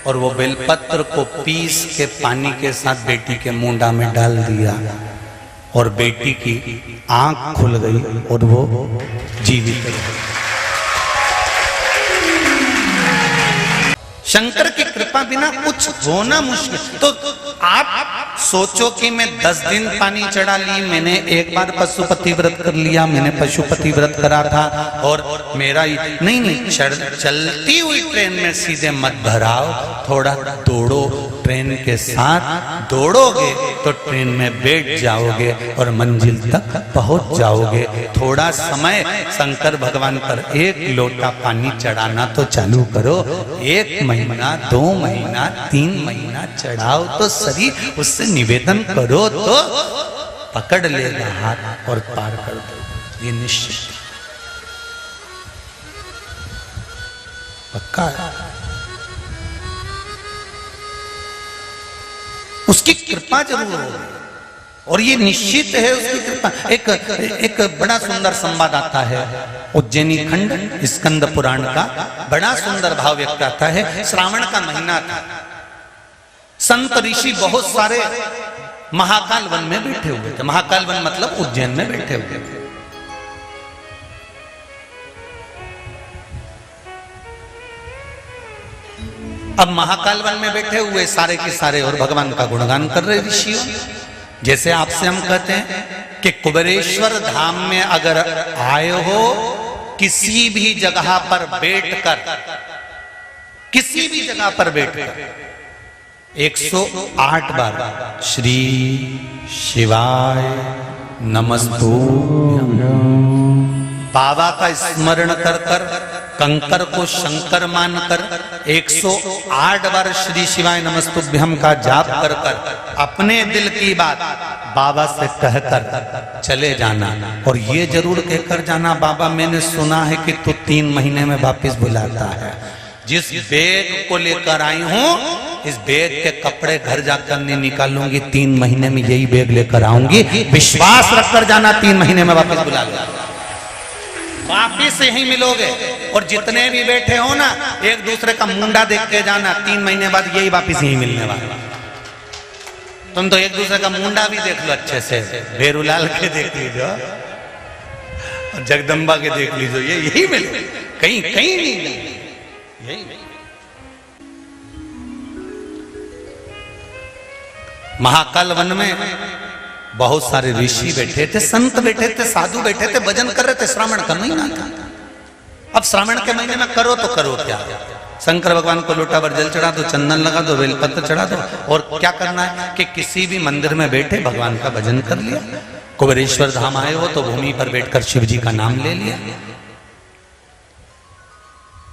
और वो बेलपत्र को पीस के पानी के साथ बेटी के मुंडा में डाल दिया और बेटी की आंख खुल गई और वो जीवित रही। शंकर की कृपा बिना कुछ होना मुश्किल। तो आप सोचो कि मैं 10 दिन पानी चढ़ा ली, मैंने एक बार पशुपति व्रत कर लिया, मैंने पशुपति व्रत करा था और मेरा नहीं, चलती हुई ट्रेन में सीधे मत भराओ, थोड़ा दौड़ो। ट्रेन के साथ दौड़ोगे तो ट्रेन में बैठ जाओगे और मंजिल तक पहुंच जाओगे। थोड़ा समय शंकर भगवान पर एक लोटा पानी चढ़ाना तो चालू करो। 1 महीना, 2 महीना, 3 महीना चढ़ाओ तो सही, उससे निवेदन करो तो पकड़ लेगा हाथ और पार कर दो। ये निश्चित पक्का है। उसकी कृपा जरूर होगी और ये निश्चित है उसकी कृपा। एक बड़ा सुंदर संवाद आता है उज्जैनी खंड स्कंद पुराण का, बड़ा सुंदर भाव व्यक्त आता है। श्रावण का महीना था, संत ऋषि बहुत सारे महाकाल वन में बैठे हुए थे। महाकाल वन मतलब उज्जैन में बैठे हुए थे। अब महाकाल वन में बैठे हुए सारे के सारे और भगवान का गुणगान कर रहे ऋषियों। जैसे आपसे हम कहते हैं कि कुबेरेश्वर धाम में अगर आए हो, किसी भी जगह पर बैठकर किसी भी जगह पर बैठकर 108 बार श्री शिवाय नमस्तुभ्यं बाबा का स्मरण कर कर कंकर को शंकर मानकर 108 बार श्री शिवाय नमस्तुभ्यं का जाप कर कर अपने दिल की बात बाबा से कहकर चले जाना। और ये जरूर कहकर जाना, बाबा मैंने सुना है कि तू 3 महीने में वापस बुलाता है। जिस बैग को लेकर आई हूं इस बैग के कपड़े घर जाकर नहीं निकालूंगी, 3 महीने में यही बैग लेकर आऊंगी। विश्वास रखकर जाना, 3 महीने में वापस बुला लूंगा, वापिस यही मिलोगे। और जितने भी बैठे हो ना, एक दूसरे का मुंडा देख के जाना, 3 महीने बाद यही वापिस यही मिलने वाला। तुम तो एक दूसरे का मुंडा भी देख लो अच्छे से, भेरूलाल के देख लीजिए और जगदम्बा के देख लीजिए, ये यही मिले, कहीं कहीं नहीं, यही। महाकाल वन में बहुत सारे ऋषि बैठे थे, संत बैठे थे, साधु बैठे थे, भजन कर रहे थे। श्रावण का महीना था। अब श्रावण के महीने में करो तो करो क्या? शंकर भगवान को लोटा भर जल चढ़ा दो, चंदन लगा दो, बेलपत्र चढ़ा दो, और क्या करना है कि किसी भी मंदिर में बैठे भगवान का भजन कर लिया। कुबेरेश्वर धाम आए हो तो भूमि पर बैठकर शिव जी का नाम ले लिया।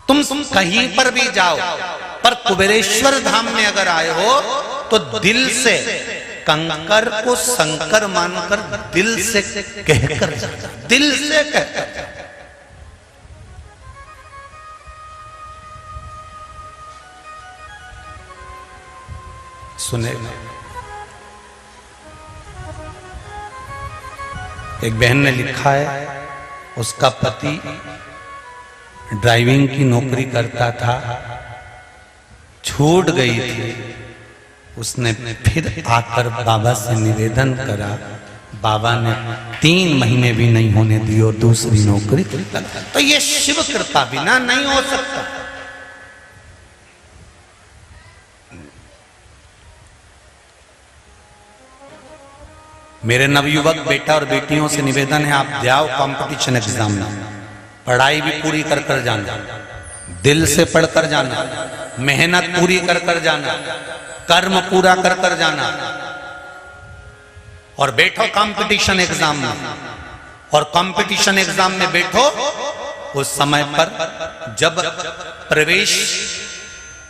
तुम कहीं पर भी जाओ, पर कुबेरेश्वर धाम में अगर आए हो तो दिल से कंकर को शंकर मानकर दिल से कहकर जाना, दिल से कहकर। सुने, एक बहन ने लिखा है, उसका पति ड्राइविंग की नौकरी करता था, छूट गई थी। उसने फिर आकर बाबा से निवेदन करा, बाबा ने 3 महीने भी नहीं होने दी और दूसरी नौकरी लगा। तो ये शिव कृपा बिना नहीं हो सकता। मेरे नवयुवक बेटा और बेटियों से निवेदन है, आप जाओ कंपटीशन एग्जाम में, पढ़ाई भी पूरी कर कर जाना, दिल से पढ़ कर जाना, मेहनत पूरी कर कर जाना, कर्म पूरा कर कर जाना, और बैठो कंपटीशन एग्जाम में। और कंपटीशन एग्जाम में बैठो उस समय पर जब प्रवेश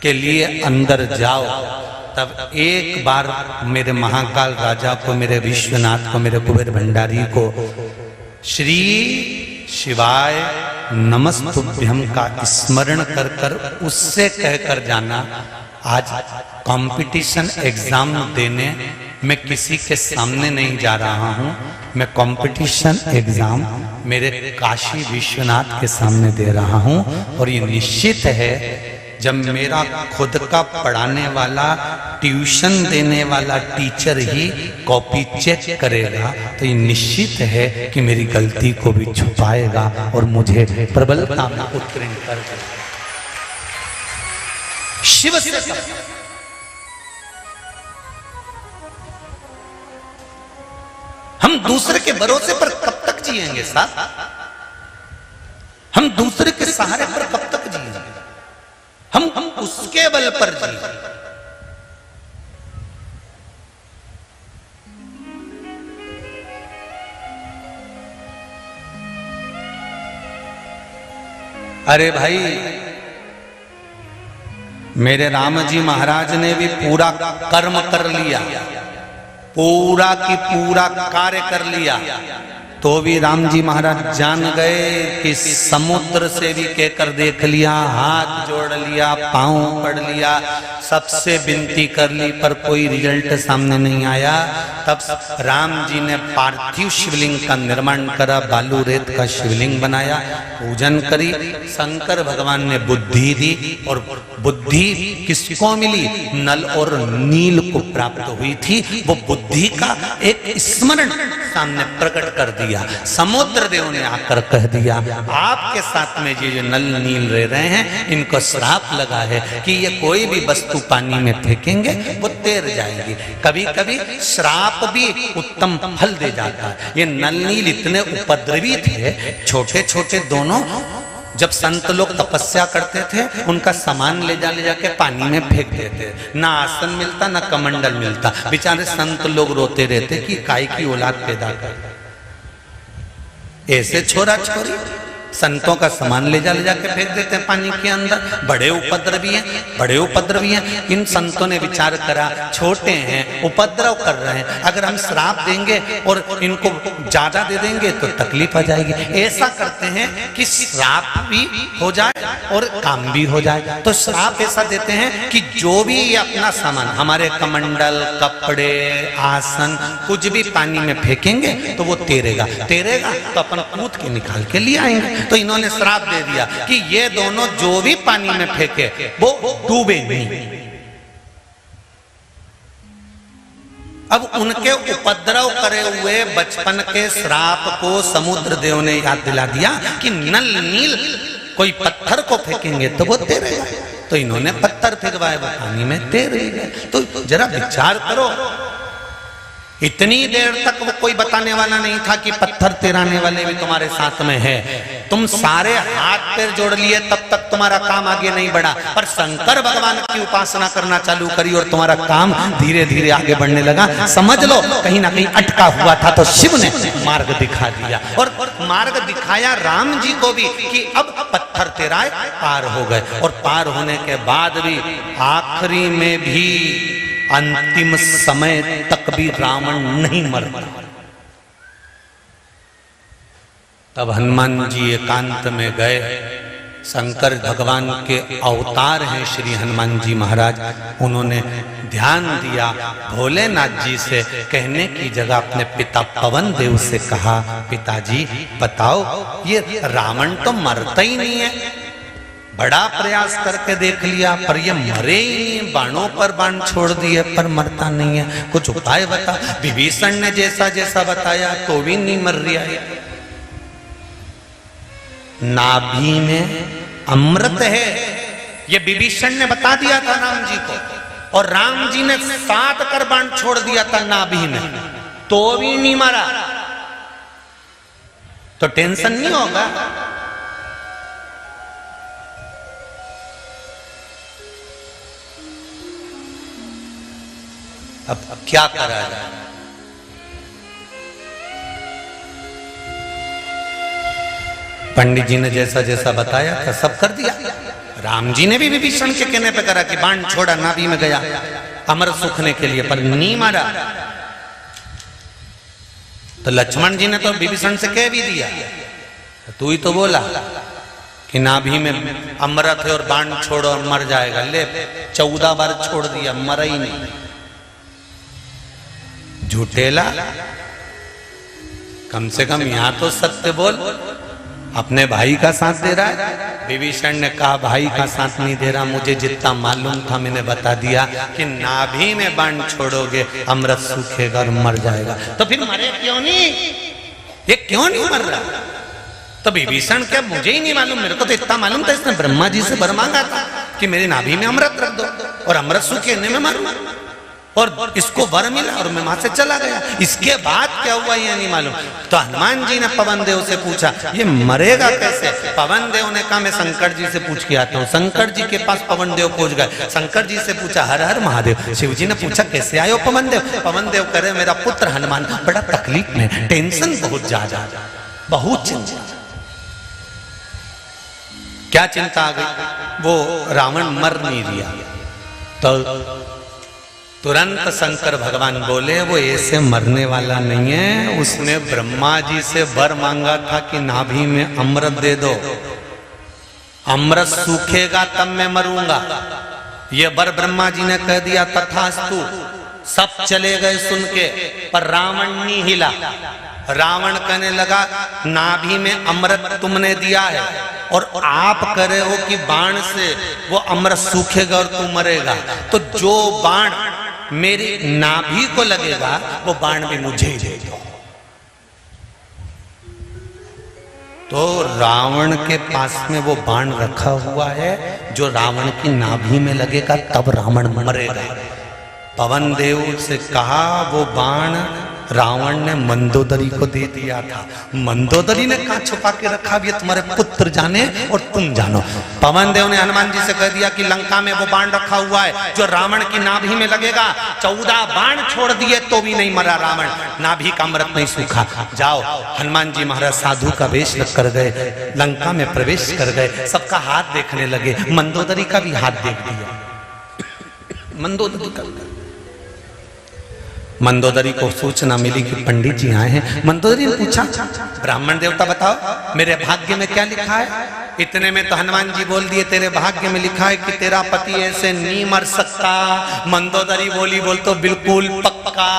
के लिए अंदर जाओ, तब एक बार मेरे महाकाल राजा को, मेरे विश्वनाथ को, मेरे कुबेर भंडारी को श्री शिवाय नमस्तुभ्यं का स्मरण कर कर उससे कहकर जाना, आज कंपटीशन एग्जाम देने मैं किसी के सामने नहीं जा रहा हूं, मैं कंपटीशन एग्जाम मेरे काशी विश्वनाथ के सामने दे रहा हूं। और ये निश्चित है, जब मेरा खुद का पढ़ाने वाला, ट्यूशन देने वाला टीचर ही कॉपी चेक करेगा, तो ये निश्चित है कि मेरी गलती को भी छुपाएगा और मुझे प्रबलता में उत्तीर्ण कर देगा। शिव से हम दूसरे के भरोसे पर कब तक जिएंगे साहब? हम दूसरे के सहारे पर कब तक जिएंगे? हम उसके बल पर जिए। अरे भाई, मेरे राम जी महाराज ने भी पूरा कर्म कर लिया, पूरा की पूरा कार्य कर लिया, तो भी राम जी महाराज जान गए कि समुद्र से भी कहकर देख लिया, हाथ जोड़ लिया, पांव पड़ लिया, सबसे विनती कर ली, पर कोई रिजल्ट सामने नहीं आया। तब राम जी ने पार्थिव शिवलिंग का निर्माण करा, बालू रेत का शिवलिंग बनाया, पूजन करी। शंकर भगवान ने बुद्धि दी, और बुद्धि किसको मिली? नल और नील को प्राप्त हुई थी। वो बुद्धि का एक स्मरण सामने प्रकट कर दिया। समुद्र देव ने आकर कह दिया, आपके साथ में ये जो नल नील रह रहे हैं, इनको श्राप लगा है कि ये कोई भी वस्तु पानी में फेंकेंगे वो तैर जाएगी। कभी कभी श्राप भी उत्तम फल दे जाता है। ये नल नील इतने उपद्रवी थे, छोटे छोटे दोनों जब संत लोग तपस्या करते थे उनका सामान ले जाके पानी में फेंक देते, ना आसन मिलता ना कमंडल मिलता। बेचारे संत लोग रोते रहते कि काय की औलाद पैदा कर, ऐसे छोरा छोरी संतों का सामान ले जाके फेंक देते हैं पानी के अंदर। बड़े उपद्रवी हैं, बड़े उपद्रवी हैं। इन संतों ने विचार करा छोटे हैं, उपद्रव कर रहे हैं, अगर हम श्राप देंगे और इनको ज्यादा दे देंगे तो तकलीफ आ जाएगी। ऐसा करते हैं कि श्राप भी हो जाए और काम भी हो जाए। तो श्राप ऐसा देते हैं कि जो भी अपना सामान, हमारे कमंडल, कपड़े, आसन, कुछ भी पानी में फेंकेंगे तो वो तैरेगा तो अपन कूद के निकाल के लिए आएंगे। तो इन्होंने श्राप दे दिया कि ये दोनों जो भी पानी में फेंके वो डूबे नहीं। अब उनके उपद्रव करे हुए बचपन के श्राप को समुद्र देव ने याद दिला दिया कि नल नील कोई पत्थर को फेंकेंगे तो वो तैरेगा। तो इन्होंने पत्थर फेंकवाए, वो पानी में तैर गए। तो जरा विचार करो, इतनी देर तक वो कोई बताने वाला नहीं था कि पत्थर तैराने वाले भी तुम्हारे साथ में है। तुम सारे हाथ पैर जोड़ लिए तब तक तुम्हारा काम आगे नहीं बढ़ा, पर शंकर भगवान की उपासना करना चालू करी और तुम्हारा काम धीरे धीरे आगे बढ़ने लगा। समझ लो कहीं ना कहीं अटका हुआ था तो शिव ने मार्ग दिखा दिया, और मार्ग दिखाया राम जी को भी कि अब पत्थर तैराए पार हो गए। और पार होने के बाद भी आखिरी में भी अंतिम समय तक भी रावण नहीं मरता। तब हनुमान जी एकांत में गए। शंकर भगवान के अवतार हैं श्री हनुमान जी महाराज। उन्होंने ध्यान दिया, भोलेनाथ जी से कहने की जगह अपने पिता पवन देव से कहा, पिताजी बताओ ये रावण तो मरता ही नहीं है, बड़ा प्रयास करके देख लिया पर ये मरे ही नहीं, बाणों पर बाण छोड़ दिए पर मरता नहीं है, कुछ उपाय बता। विभीषण ने जैसा जैसा बताया तो भी नहीं मर रहा है। नाभि में अमृत है, ये विभीषण ने बता दिया था राम जी को, और राम जी ने 7 कर बाण छोड़ दिया था नाभि में, तो भी नहीं मरा। तो टेंशन नहीं होगा। अब क्या करा जाए? पंडित जी ने जैसा जैसा बताया था सब कर दिया। राम जी ने भी विभीषण के कहने पे करा कि बाण छोड़ा, नाभि में गया अमर सूखने के लिए, पर नहीं मारा। तो लक्ष्मण जी ने तो विभीषण से कह भी दिया, तू ही तो बोला कि नाभि में अमृत है और बाण छोड़ो और मर जाएगा। ले 14 बार छोड़ दिया, मरा ही नहीं। झूठेला, कम से कम यहां तो सत्य बोल। अपने भाई का साथ दे रहा है। विभीषण ने कहा भाई का साथ नहीं दे रहा, मुझे जितना मालूम था मैंने बता दिया कि नाभि में बाण छोड़ोगे अमृत सूखेगा और मर जाएगा। तो फिर मरे क्यों नहीं? ये क्यों नहीं मर रहा? तो विभीषण क्या, मुझे ही नहीं मालूम, मेरे को तो इतना मालूम था इसने ब्रह्मा जी से वर मांगा था कि मेरी नाभि में अमृत रख दो और अमृत सूखे में मरूं, और इसको वर मिला और मैं वहां से चला गया। इसके बाद क्या हुआ ये नहीं मालूम। तो हनुमान जी ने पवन देव से पूछा ये मरेगा कैसे? पवन देव ने कहा मैं शंकर जी से पूछ के आता हूँ। शंकर जी के पास पवन देव पहुंच गए। शंकर जी से पूछा हर हर महादेव। शिव जी ने पूछा कैसे आयो पवन देव? पवन देव करे मेरा पुत्र हनुमान बड़ा तकलीफ में, टेंशन बहुत ज्यादा, बहुत चिंता। क्या चिंता आ गई? वो रावण मर नहीं दिया। तो तुरंत शंकर भगवान बोले वो ऐसे मरने वाला नहीं है, उसने ब्रह्मा जी से वर मांगा था कि नाभि में अमृत दे दो, अमृत सूखेगा तब मैं मरूंगा। ये वर ब्रह्मा जी ने कह दिया तथास्तु। सब चले गए सुन के, पर रावण नहीं हिला। रावण कहने लगा नाभि में अमृत तुमने दिया है और आप कह रहे हो कि बाण से वो अमृत सूखेगा और तू मरेगा, तो जो बाण मेरी नाभि को लगेगा वो बाण भी मुझे ही दे दो। तो रावण के पास में वो बाण रखा हुआ है जो रावण की नाभि में लगेगा तब रावण मरेगा। पवन देव से कहा वो बाण रावण ने मंदोदरी को दे दिया था। मंदोदरी ने कहां छुपा के रखा भी है, तुम्हारे पुत्र जाने और तुम जानो। पवन देव ने हनुमान जी से कह दिया कि लंका में वो बाण रखा हुआ है जो रावण की नाभि में लगेगा। 14 बाण छोड़ दिए तो भी नहीं मरा रावण, नाभि का अमृत नहीं सूखा। जाओ। हनुमान जी महाराज साधु का वेश कर गए, लंका में प्रवेश कर गए, सबका हाथ देखने लगे। मंदोदरी का भी हाथ देख दिया। मंदोदरी को सूचना मिली कि पंडित जी आए हैं। मंदोदरी ने पूछा, ब्राह्मण देवता बताओ मेरे भाग्य में क्या लिखा है। इतने में तो हनुमान जी बोल दिए, तेरे भाग्य में लिखा है कि तेरा पति ऐसे नहीं मर सकता। मंदोदरी बोली, बोल तो बिल्कुल पक्का।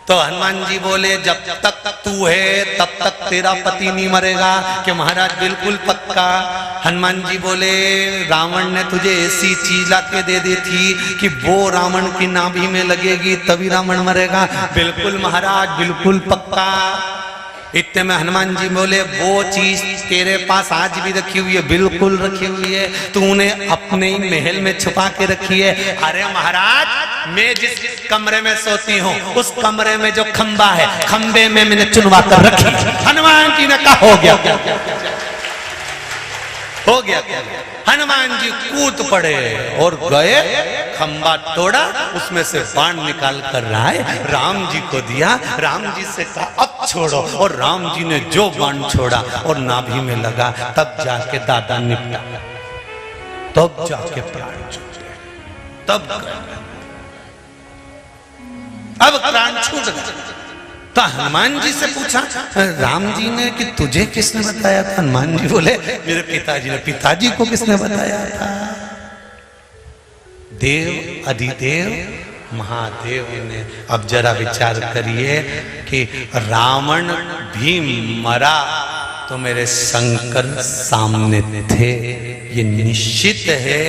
तो हनुमान जी बोले, जब तक तू है तब तक तेरा पति नहीं मरेगा। कि महाराज बिल्कुल पक्का। हनुमान जी बोले, रावण ने तुझे ऐसी चीज लाके दे दी थी कि वो रावण की नाभि में लगेगी तभी रावण मरेगा। बिल्कुल महाराज, बिल्कुल पक्का। इतने में हनुमान जी बोले, वो चीज तेरे पास आज भी रखी हुई है। बिल्कुल रखी हुई है, तूने अपने ही महल में छुपा के रखी है। अरे महाराज, मैं जिस कमरे में सोती हूँ उस कमरे में जो खंबा है, खंबे में मैंने चुनवा कर रखी। हनुमान जी ने कहा, हो गया हो गया। हनुमान जी कूद पड़े और गए, खंबा तोड़ा, उसमें से बाण निकाल कर लाए, राम जी को दिया। राम जी से कहा, अब छोड़ो। और राम जी ने जो बाण छोड़ा और नाभि में लगा, तब जाके दादा निपटा, तब जाके प्राण छूटे। तब अब प्राण छूट गए। तो हनुमान जी से पूछा राम जी ने कि तुझे किसने बताया था। हनुमान जी बोले, मेरे पिताजी ने। पिताजी को किसने बताया था। देव अधिदेव महादेव ने। अब जरा विचार करिए कि रावण भी मरा तो मेरे शंकर सामने थे। ये निश्चित है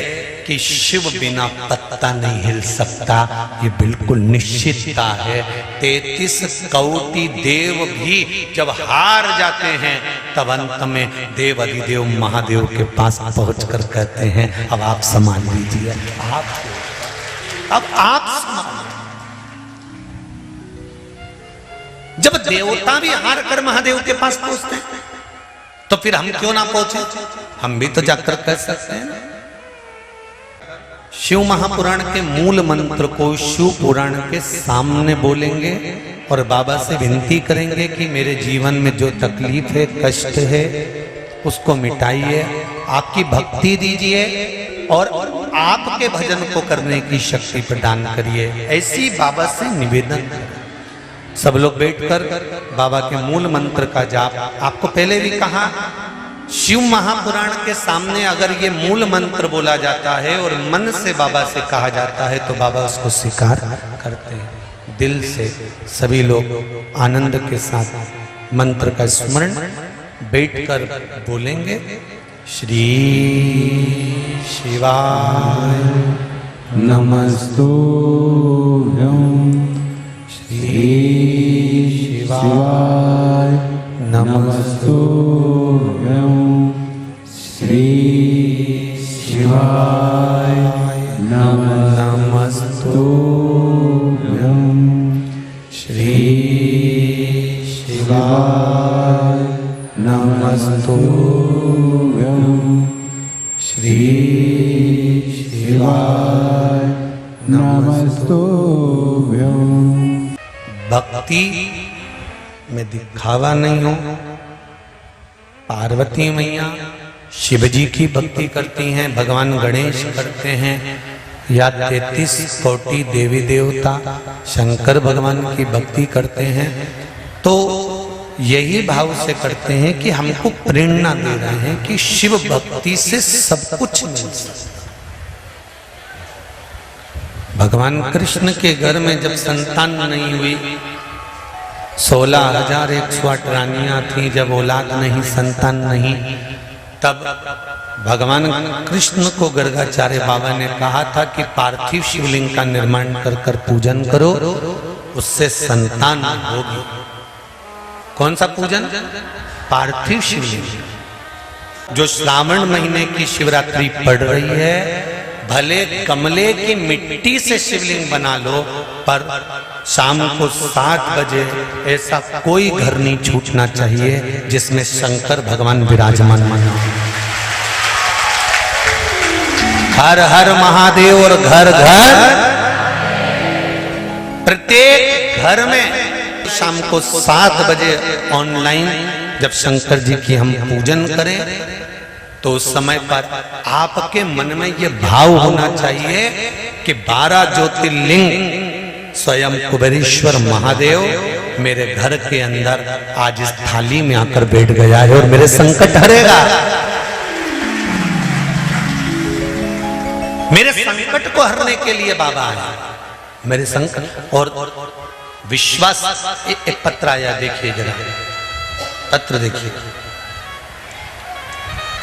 कि शिव बिना पत्ता नहीं हिल सकता, ये बिल्कुल निश्चितता है। 33 कोटि देव भी जब हार जाते हैं तब अंत में देव अधिदेव महादेव के पास पहुंचकर कहते हैं, अब आप संभाल लीजिए, अब आप संभाल। जब देवता भी हार कर महादेव के पास पहुंचते हैं तो फिर हम क्यों ना पहुंचे। हम भी तो जाकर कह सकते हैं। शिव महापुराण के मूल मंत्र को शिव पुराण के सामने बोलेंगे और बाबा से विनती करेंगे कि मेरे जीवन में जो तकलीफ है, कष्ट है, उसको मिटाइए, आपकी भक्ति दीजिए और आपके भजन को करने की शक्ति प्रदान करिए। ऐसी बाबा से निवेदन। सब लोग बैठकर बाबा के मूल मंत्र का जाप। आपको पहले भी कहा, शिव महापुराण के सामने अगर ये मूल मंत्र बोला जाता है और मन से बाबा से कहा जाता है तो बाबा उसको स्वीकार करते हैं। दिल से सभी लोग आनंद के साथ मंत्र का स्मरण बैठकर बोलेंगे। श्री शिवाय नमस्तुभ्यं। श्री शिवाय नमस्तुभ्यं। श्री शिवाय नमस्तुभ्यं। श्री शिवाय नमस्तुभ्यं। श्री शिवाय नमस्तुभ्यं। भक्ति में दिखावा नहीं हो। पार्वती मैया शिव जी की भक्ति करती हैं, भगवान गणेश करते हैं, या 33 कोटि देवी देवता शंकर भगवान की भक्ति करते हैं। तो यही भाव से करते हैं कि हमको प्रेरणा दे रहे हैं कि शिव भक्ति से सब कुछ मिल सकता। भगवान कृष्ण के घर में जब संतान नहीं हुई, 16,108 रानियां थी, जब औलाद नहीं, संतान नहीं, तब भगवान कृष्ण को गर्गाचार्य बाबा ने कहा था कि पार्थिव शिवलिंग का निर्माण कर कर पूजन करो, उससे संतान होगी। कौन सा पूजन? पार्थिव शिवलिंग। जो श्रावण महीने की शिवरात्रि पड़ रही है, भले कमले की मिट्टी से शिवलिंग बना लो, पर शाम को 7 बजे ऐसा कोई घर नहीं छूटना चाहिए जिसमें शंकर भगवान विराजमान माना। हर हर महादेव। और घर घर प्रत्येक घर में शाम को 7 बजे ऑनलाइन जब शंकर जी की हम पूजन करें तो उस समय पर आपके मन में यह भाव होना चाहिए कि 12 ज्योतिर्लिंग स्वयं कुबेरेश्वर महादेव मेरे घर के अंदर आज इस थाली में आकर बैठ गया है और मेरे संकट हरेगा। मेरे संकट को हरने के लिए बाबा आया। मेरे संकट और विश्वास। एक पत्र आया, देखिए जरा पत्र देखिए।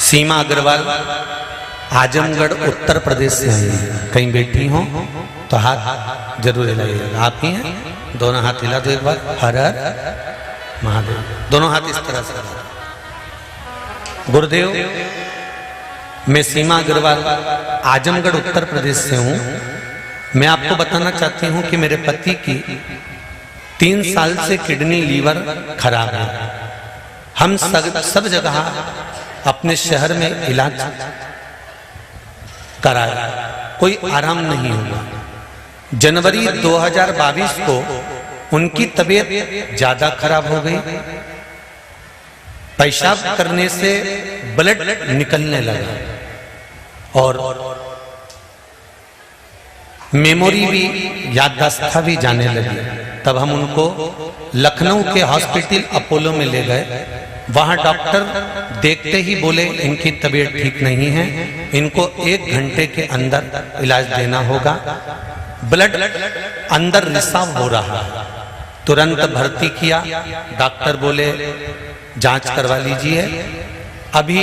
सीमा अग्रवाल आजमगढ़ उत्तर प्रदेश से आई है। कहीं बैठी हो तो हाथ जरूर हिलाइएगा। आप ही हैं, दोनों हाथ हिला दो एक बार। हर हर महादेव। दोनों हाथ इस तरह से। गुरुदेव, मैं सीमा अग्रवाल आजमगढ़ उत्तर प्रदेश से हूं। मैं आपको बताना चाहती हूं कि मेरे पति की 3 साल से किडनी लीवर खराब है। हम सब जगह अपने शहर में इलाज कराया, कोई आराम नहीं हुआ। जनवरी 2022 को उनकी तबीयत ज्यादा खराब हो गई। पेशाब करने से ब्लड निकलने लगा और मेमोरी भी, याददाश्त भी जाने लगी। तब हम उनको लखनऊ के हॉस्पिटल अपोलो में ले गए। वहां डॉक्टर देखते ही बोले इनकी तबीयत ठीक नहीं है, इनको 1 घंटे के अंदर इलाज देना होगा। ब्लड अंदर रिसाव हो रहा है। तुरंत भर्ती किया। डॉक्टर बोले जांच करवा लीजिए, अभी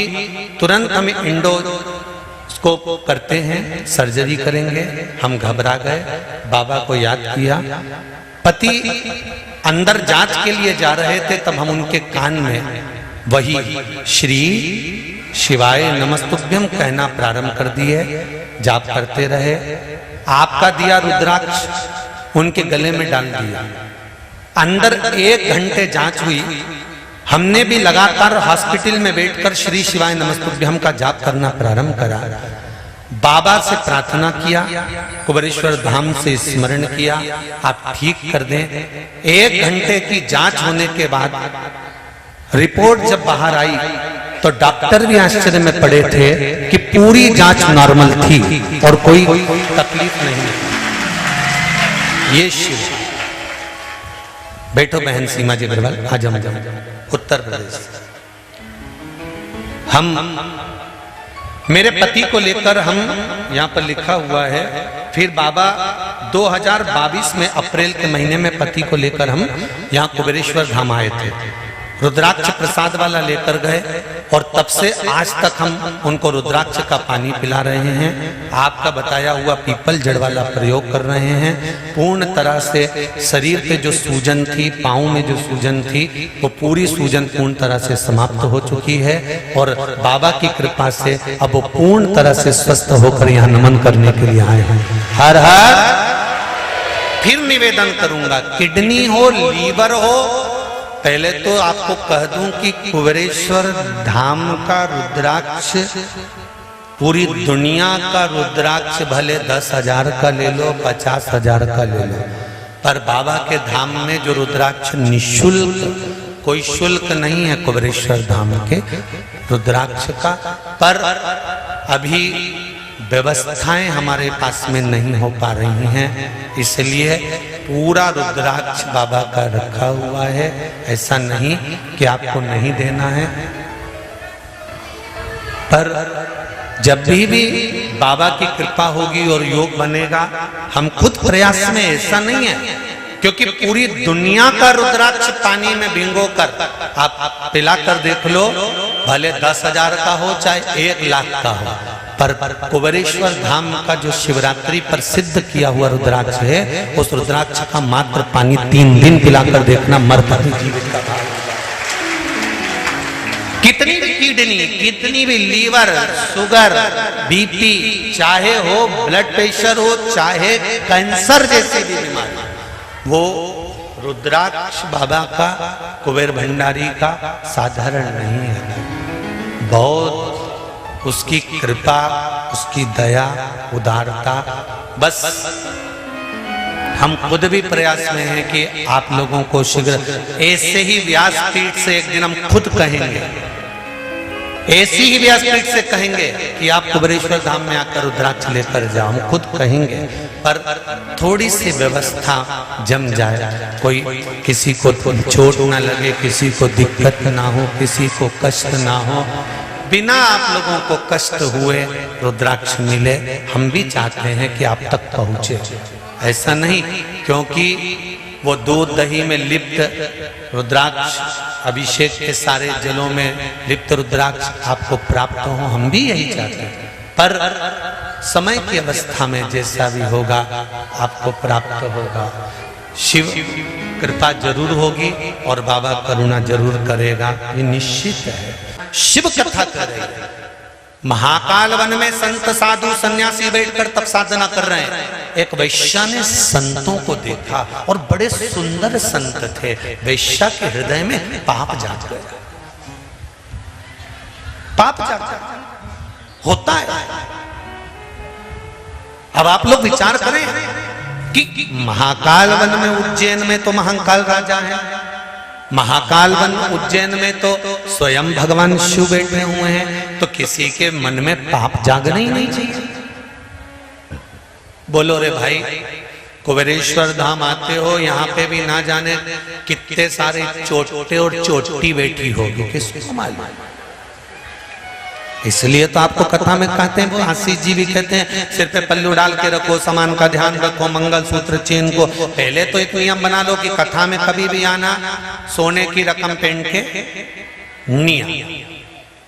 तुरंत हम इंडोस्कोप करते हैं, सर्जरी करेंगे। हम घबरा गए, बाबा को याद किया। पति अंदर जांच के लिए जा रहे थे, तब हम उनके कान में वही श्री शिवाय नमस्तुभ्यम कहना प्रारंभ कर दिए। जाप करते रहे। आपका दिया रुद्राक्ष उनके गले में डाल दिया। अंदर 1 घंटे जांच हुई। हमने भी लगातार हॉस्पिटल में बैठकर श्री शिवाय नमस्तुभ्यम का जाप करना प्रारंभ करा। बाबा से प्रार्थना किया, कुबेरेश्वर धाम से स्मरण किया, आप ठीक कर दें। 1 घंटे की जांच होने के बाद रिपोर्ट जब बाहर आई तो डॉक्टर भी आश्चर्य में पड़े थे कि पूरी जांच नॉर्मल थी और कोई तकलीफ नहीं। ये शिव। बैठो बहन सीमा जी अग्रवाल, आजम उत्तर प्रदेश। हम मेरे पति को लेकर हम यहाँ पर लिखा हुआ है। फिर बाबा 2022 में अप्रैल के महीने में पति को लेकर हम यहाँ कुबेरेश्वर धाम आए थे। रुद्राक्ष प्रसाद वाला लेकर गए और तब से आज तक हम उनको रुद्राक्ष का पानी पिला रहे हैं। आपका बताया हुआ पीपल जड़ वाला प्रयोग कर रहे हैं। पूर्ण तरह से शरीर पे जो सूजन थी, पाँव में जो सूजन थी, वो पूरी सूजन पूर्ण तरह से समाप्त हो चुकी है और बाबा की कृपा से अब वो पूर्ण तरह से स्वस्थ होकर यहाँ नमन करने के लिए आए हैं। हर हर। फिर निवेदन करूंगा, किडनी हो, लीवर हो, पहले तो आपको कह दूं कि कुबेरेश्वर धाम का रुद्राक्ष, पूरी दुनिया का रुद्राक्ष भले 10,000 का ले लो, 50,000 का ले लो, पर बाबा के धाम में जो रुद्राक्ष निःशुल्क, कोई शुल्क नहीं है कुबेरेश्वर धाम के रुद्राक्ष का। पर अभी व्यवस्थाएं हमारे पास में नहीं हो पा रही हैं, इसलिए पूरा रुद्राक्ष बाबा का रखा हुआ है। ऐसा नहीं कि आपको नहीं देना है, पर जब भी बाबा की कृपा होगी और योग बनेगा, हम खुद प्रयास में, ऐसा नहीं है, क्योंकि पूरी दुनिया का रुद्राक्ष पानी में भिगो कर आप पिला कर देख लो, भले 10,000 का हो चाहे 1 लाख का हो, पर कुबेरेश्वर धाम का जो शिवरात्रि पर सिद्ध किया हुआ रुद्राक्ष है, उस रुद्राक्ष का मात्र पानी 3 दिन पिलाकर देखना, मरता भी जीवित का भाव। कितनी भी किडनी, कितनी भी लीवर, शुगर, बीपी, चाहे हो ब्लड प्रेशर हो, चाहे कैंसर जैसी भी बीमारी, वो रुद्राक्ष बाबा का, कुबेर भंडारी का साधारण नहीं है। बहुत उसकी कृपा, उसकी दया, उदारता। बस हम खुद भी प्रयास में हैं कि आप लोगों को शीघ्र ऐसे ही व्यासपीठ से एक दिन हम खुद कहेंगे, ऐसी ही व्यासपीठ से कहेंगे कि आप कुबेरेश्वर धाम में आकर रुद्राक्ष लेकर जाओ। हम खुद कहेंगे, पर थोड़ी सी व्यवस्था जम जाए, कोई किसी को चोट ना लगे, किसी को दिक्कत ना हो, किसी को कष्ट ना हो, बिना आप लोगों को कष्ट हुए रुद्राक्ष मिले। हम भी चाहते हैं कि आप तक पहुंचे। ऐसा नहीं क्योंकि वो दूध दही में लिप्त रुद्राक्ष, अभिषेक के सारे जलों में लिप्त रुद्राक्ष आपको प्राप्त हो, हम भी यही चाहते हैं। पर समय की अवस्था में जैसा भी होगा आपको प्राप्त होगा। शिव कृपा जरूर होगी और बाबा करुणा जरूर करेगा, ये निश्चित है। शिव कथा करेगा। महाकाल वन में संत साधु सन्यासी बैठकर तप साधना कर रहे हैं। एक वैश्या ने संतों को देखा और बड़े सुंदर संत थे। वैश्या के हृदय में पाप जाग गया। पाप जाग गया होता है। अब आप लोग विचार करें कि महाकाल वन में, उज्जैन में तो महाकाल राजा है, महाकाल वन उज्जैन में तो स्वयं भगवान शिव बैठे हुए हैं, तो किसी के मन में पाप जागना ही नहीं चाहिए। बोलो रे भाई, कुबेरेश्वर धाम आते हो, यहाँ पे भी ना जाने कितने सारे चोटे और चोटी बैठी होगी, किसको मालूम। इसलिए तो आपको कथा में कहते हैं, वो आशीष जी भी कहते हैं, सिर पे पल्लू डाल के रखो, सामान का ध्यान रखो, मंगल सूत्र चेन को। पहले तो एक नियम बना लो कि कथा में कभी भी आना सोने की रकम पहन के नहीं।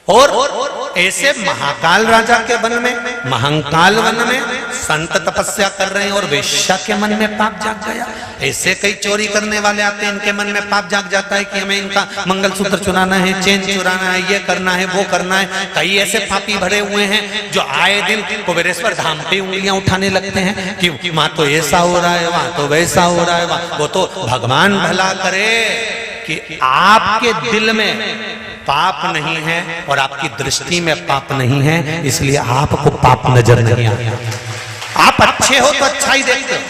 और ऐसे महाकाल राजा के वन में, महाकाल वन में संत तपस्या कर रहे हैं और वेश्या के मन में पाप जाग गया। ऐसे कई चोरी करने वाले आते हैं, इनके मन में पाप जाग जाता है कि हमें इनका मंगलसूत्र चुराना है, चेन चुराना है, ये करना है, वो करना है। कई ऐसे पापी भरे हुए हैं जो आए दिन कुबेरेश्वर धाम पे उंगलियां उठाने लगते हैं कि वहां तो ऐसा हो रहा है, वहां तो वैसा हो रहा है। वो तो भगवान भला करे कि आपके दिल में पाप नहीं है और आपकी दृष्टि में पाप नहीं है, इसलिए आपको पाप नजर नहीं आता। आप अच्छे हो तो अच्छा ही देखते हो।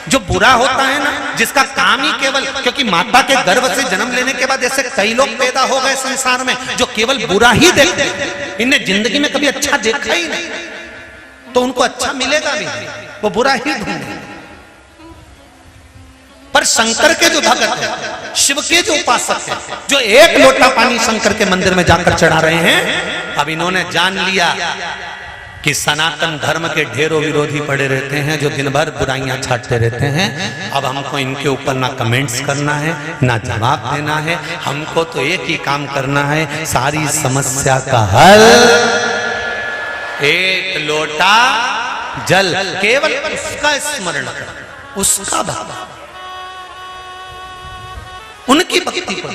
जो बुरा होता है ना, जिसका काम ही केवल, क्योंकि माता के गर्भ से जन्म लेने के बाद ऐसे कई लोग पैदा हो गए संसार में जो केवल बुरा ही देखते हैं। इन्हें जिंदगी में कभी अच्छा देखा ही नहीं, तो उनको अच्छा मिलेगा भी नहीं, वो बुरा ही ढूंढेंगे। पर शंकर के जो भगत है, शिव के जो उपासक है, जो एक लोटा पानी शंकर के मंदिर में जाकर चढ़ा रहे हैं, अब इन्होंने जान लिया कि सनातन धर्म के ढेरों विरोधी पड़े रहते हैं जो दिन भर बुराइयां छाटते रहते हैं। अब हमको इनके ऊपर ना कमेंट्स करना है, ना जवाब देना है। हमको तो एक ही काम करना है, सारी समस्या का हल एक लोटा जल, केवल उसका स्मरण कर, उसका भाव, उनकी भक्ति को।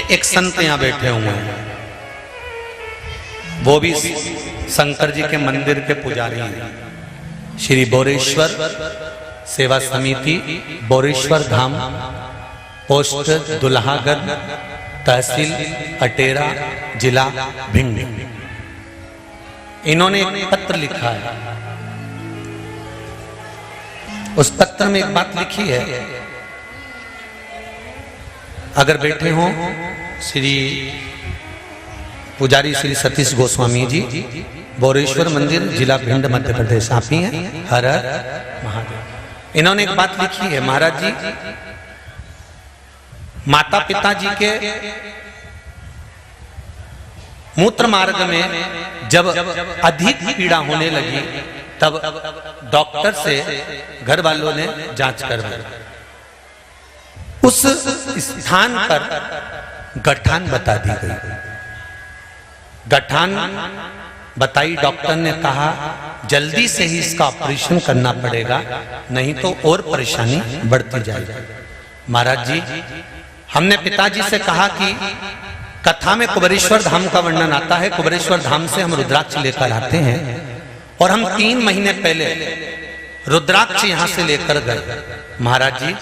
एक संत यहां बैठे हुए हैं, वो भी शंकर जी के मंदिर के पुजारी हैं। श्री बोरेश्वर सेवा समिति, बोरेश्वर धाम, पोस्ट दुल्हागढ़, तहसील अटेरा, जिला भिंड। इन्होंने एक पत्र लिखा है। उस पत्र में एक बात लिखी है, अगर बैठे हो श्री पुजारी श्री सतीश गोस्वामी जी, बोरेश्वर मंदिर, जिला भिंड, मध्य प्रदेश, आप ही हैं। हर हर महादेव। इन्होंने एक बात लिखी है, महाराज जी, माता पिता जी के मूत्र मार्ग में जब अधिक पीड़ा होने लगी, तब डॉक्टर से घर वालों ने जांच करवाई। उस स्थान पर गठान बता दी गई। गठान बताई, डॉक्टर ने कहा जल्दी से ही इसका ऑपरेशन करना पड़ेगा, नहीं तो और परेशानी बढ़ती जाएगी। महाराज जी, हमने पिताजी से कहा कि कथा में कुबेरेश्वर धाम का वर्णन आता है, कुबेरेश्वर धाम से हम रुद्राक्ष लेकर आते हैं और हम 3 महीने पहले रुद्राक्ष यहां से लेकर गए। महाराज जी,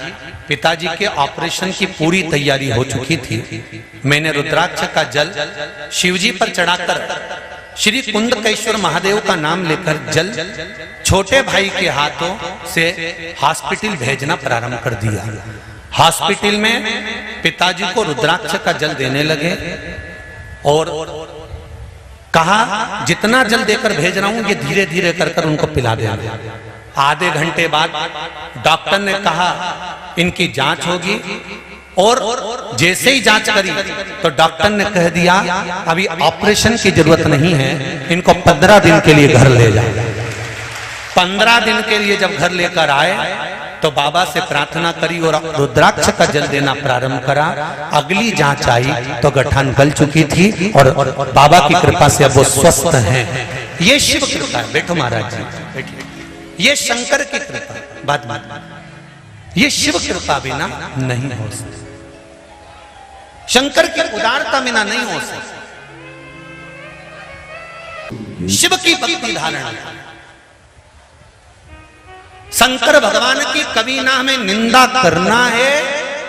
पिताजी के ऑपरेशन की पूरी तैयारी हो चुकी थी। मैंने रुद्राक्ष का जल शिवजी पर चढ़ाकर श्री कुंदकेश्वर महादेव का नाम लेकर जल छोटे भाई के हाथों से हॉस्पिटल भेजना प्रारंभ कर दिया। हॉस्पिटल में पिताजी को रुद्राक्ष का जल देने लगे और कहा जितना जल देकर भेज रहा हूं ये धीरे धीरे कर कर उनको पिला देना। आधे घंटे बाद डॉक्टर ने कहा इनकी जांच होगी और जैसे ही जांच करी तो डॉक्टर ने कह दिया अभी ऑपरेशन की जरूरत नहीं है, इनको 15 दिन के लिए घर ले जाओ। 15 दिन के लिए जब घर लेकर आए तो बाबा से प्रार्थना करी और रुद्राक्ष का जल देना प्रारंभ करा। अगली जांच आई तो गठान गल चुकी थी और बाबा की कृपा से अब वो स्वस्थ हैं। ये शिव कृपा है। बैठो महाराज जी, बैठिए। ये शंकर की कृपा, बात ये शिव कृपा बिना नहीं हो सकती, शंकर की उदारता बिना नहीं हो सकती। शिव की भक्ति धारणा, शंकर भगवान की कभी ना हमें निंदा करना है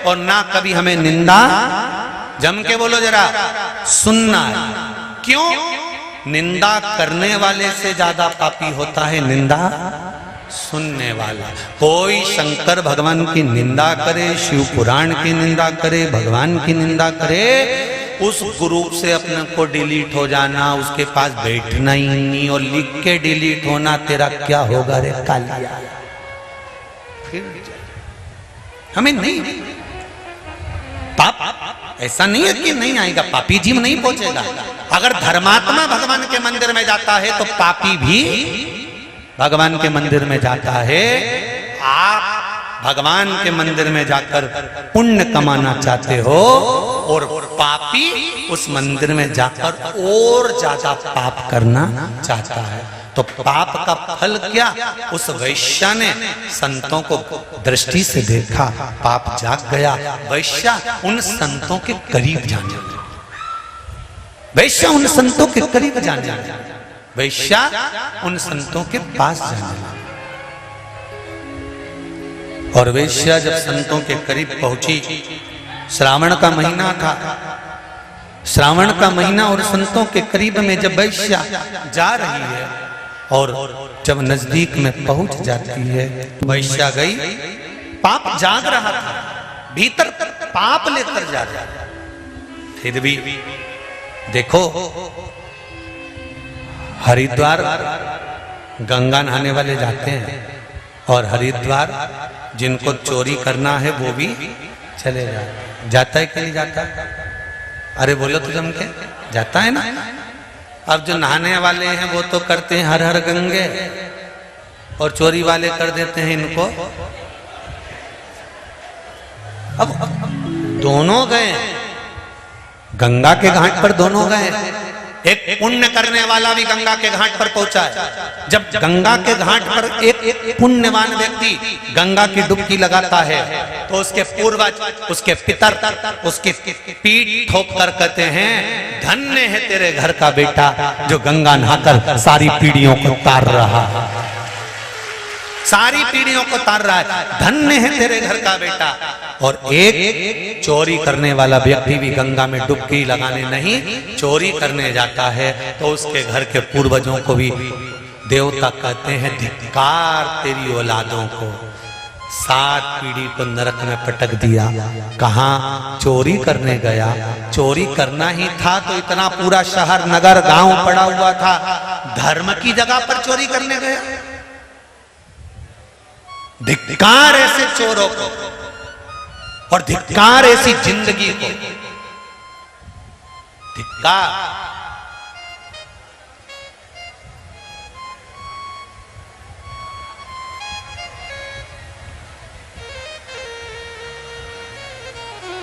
और ना कभी हमें निंदा, जम के बोलो जरा, सुनना है। क्यों? निंदा करने वाले से ज्यादा पापी होता है निंदा सुनने वाला। कोई शंकर भगवान की निंदा करे, शिव पुराण की निंदा करे, भगवान की निंदा करे, उस ग्रुप से अपने को डिलीट हो जाना, उसके पास बैठना ही नहीं और लिख के डिलीट होना, तेरा क्या होगा रे कालिया। हमें नहीं, पाप ऐसा नहीं है कि नहीं आएगा, पापी जीव नहीं पहुंचेगा। अगर धर्मात्मा भगवान के मंदिर में जाता है तो पापी भी भगवान के मंदिर में जाता है। आप भगवान के मंदिर में जाकर पुण्य कमाना चाहते हो और पापी उस मंदिर में जाकर और ज्यादा पाप करना चाहता है। तो पाप का फल क्या? उस वैश्या ने संतों को दृष्टि से देखा, पाप जाग गया। वैश्या उन संतों के करीब जाने लगा, वैश्या उन संतों के करीब जाने लगा, वैश्या उन संतों के पास जाने लगा। और वैश्या जब संतों के करीब पहुंची, श्रावण का महीना था, श्रावण का महीना और संतों के करीब में जब वैश्या जा रही है और जब नजदीक में पहुंच जाती है, वैश्या गई, पाप जाग रहा था, भीतर पाप लेकर जा रहा था। फिर भी देखो, हरिद्वार गंगा नहाने वाले जाते हैं और हरिद्वार जिनको चोरी करना है वो भी चले जाता है कि नहीं जाता? अरे बोलो तो जम के जाता है ना। अब जो नहाने वाले हैं वो तो करते हैं हर हर गंगे और चोरी वाले कर देते हैं इनको। अब दोनों गए, गंगा के घाट पर दोनों गए। एक पुण्य करने वाला भी गंगा के घाट पर पहुंचा है। जब गंगा के घाट पर एक पुण्यवान व्यक्ति गंगा की डुबकी लगाता है तो उसके पूर्वज, उसके पितर उसकी पीठ ठोक कर कहते हैं, धन्य है तेरे घर का बेटा जो गंगा नहाकर सारी पीढ़ियों को तार रहा है, सारी पीढ़ियों को तार रहा है, धन्य है तेरे घर का बेटा। और एक चोरी करने वाला व्यक्ति भी गंगा में डुबकी लगाने नहीं, चोरी करने जाता है तो उसके घर के पूर्वजों को भी देवता कहते हैं, धिक्कार तेरी औलादों को, 7 पीढ़ी को नरक में पटक दिया। कहां चोरी करने गया, चोरी करना ही था तो इतना पूरा शहर नगर गांव पड़ा हुआ था, धर्म की जगह पर चोरी करने गया। धिक्कार ऐसे चोरों को और धिक्कार ऐसी जिंदगी को, धिक्कार।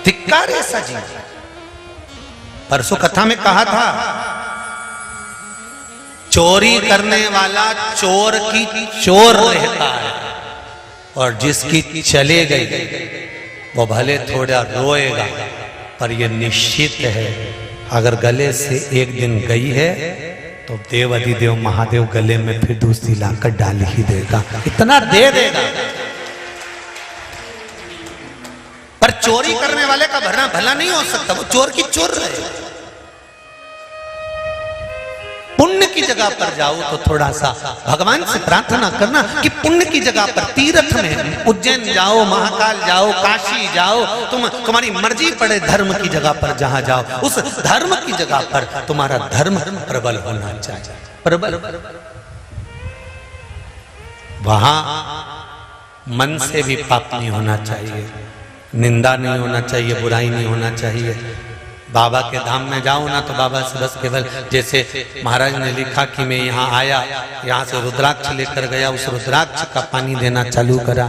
धिक्कार ऐसा जीवन। परसों कथा में कहा था, चोरी करने वाला चोर की चोर रहता है और जिसकी चले गई वो भले थोड़ा रोएगा पर ये निश्चित है, अगर गले से एक दिन गई है तो देव अधिदेव महादेव गले में फिर दूसरी लाकर डाल ही देगा, इतना दे देगा। पर चोरी करने वाले का भरना भला नहीं हो सकता, वो चोर की चोर रहे। पुण्य की जगह पर जाओ तो थोड़ा सा भगवान से प्रार्थना करना कि पुण्य की जगह पर तीर्थ में उज्जैन जाओ, महाकाल जाओ, काशी जाओ, तुम्हारी मर्जी पड़े धर्म की जगह पर जहां जाओ, उस धर्म की जगह पर तुम्हारा धर्म प्रबल होना चाहिए, प्रबल। वहां मन से भी पाप नहीं होना चाहिए, निंदा नहीं होना चाहिए, बुराई नहीं होना चाहिए। बाबा के धाम में जाऊं ना तो बाबा से बस केवल, जैसे महाराज ने लिखा कि मैं यहाँ आया, यहाँ से रुद्राक्ष लेकर गया, उस रुद्राक्ष का पानी देना चालू करा,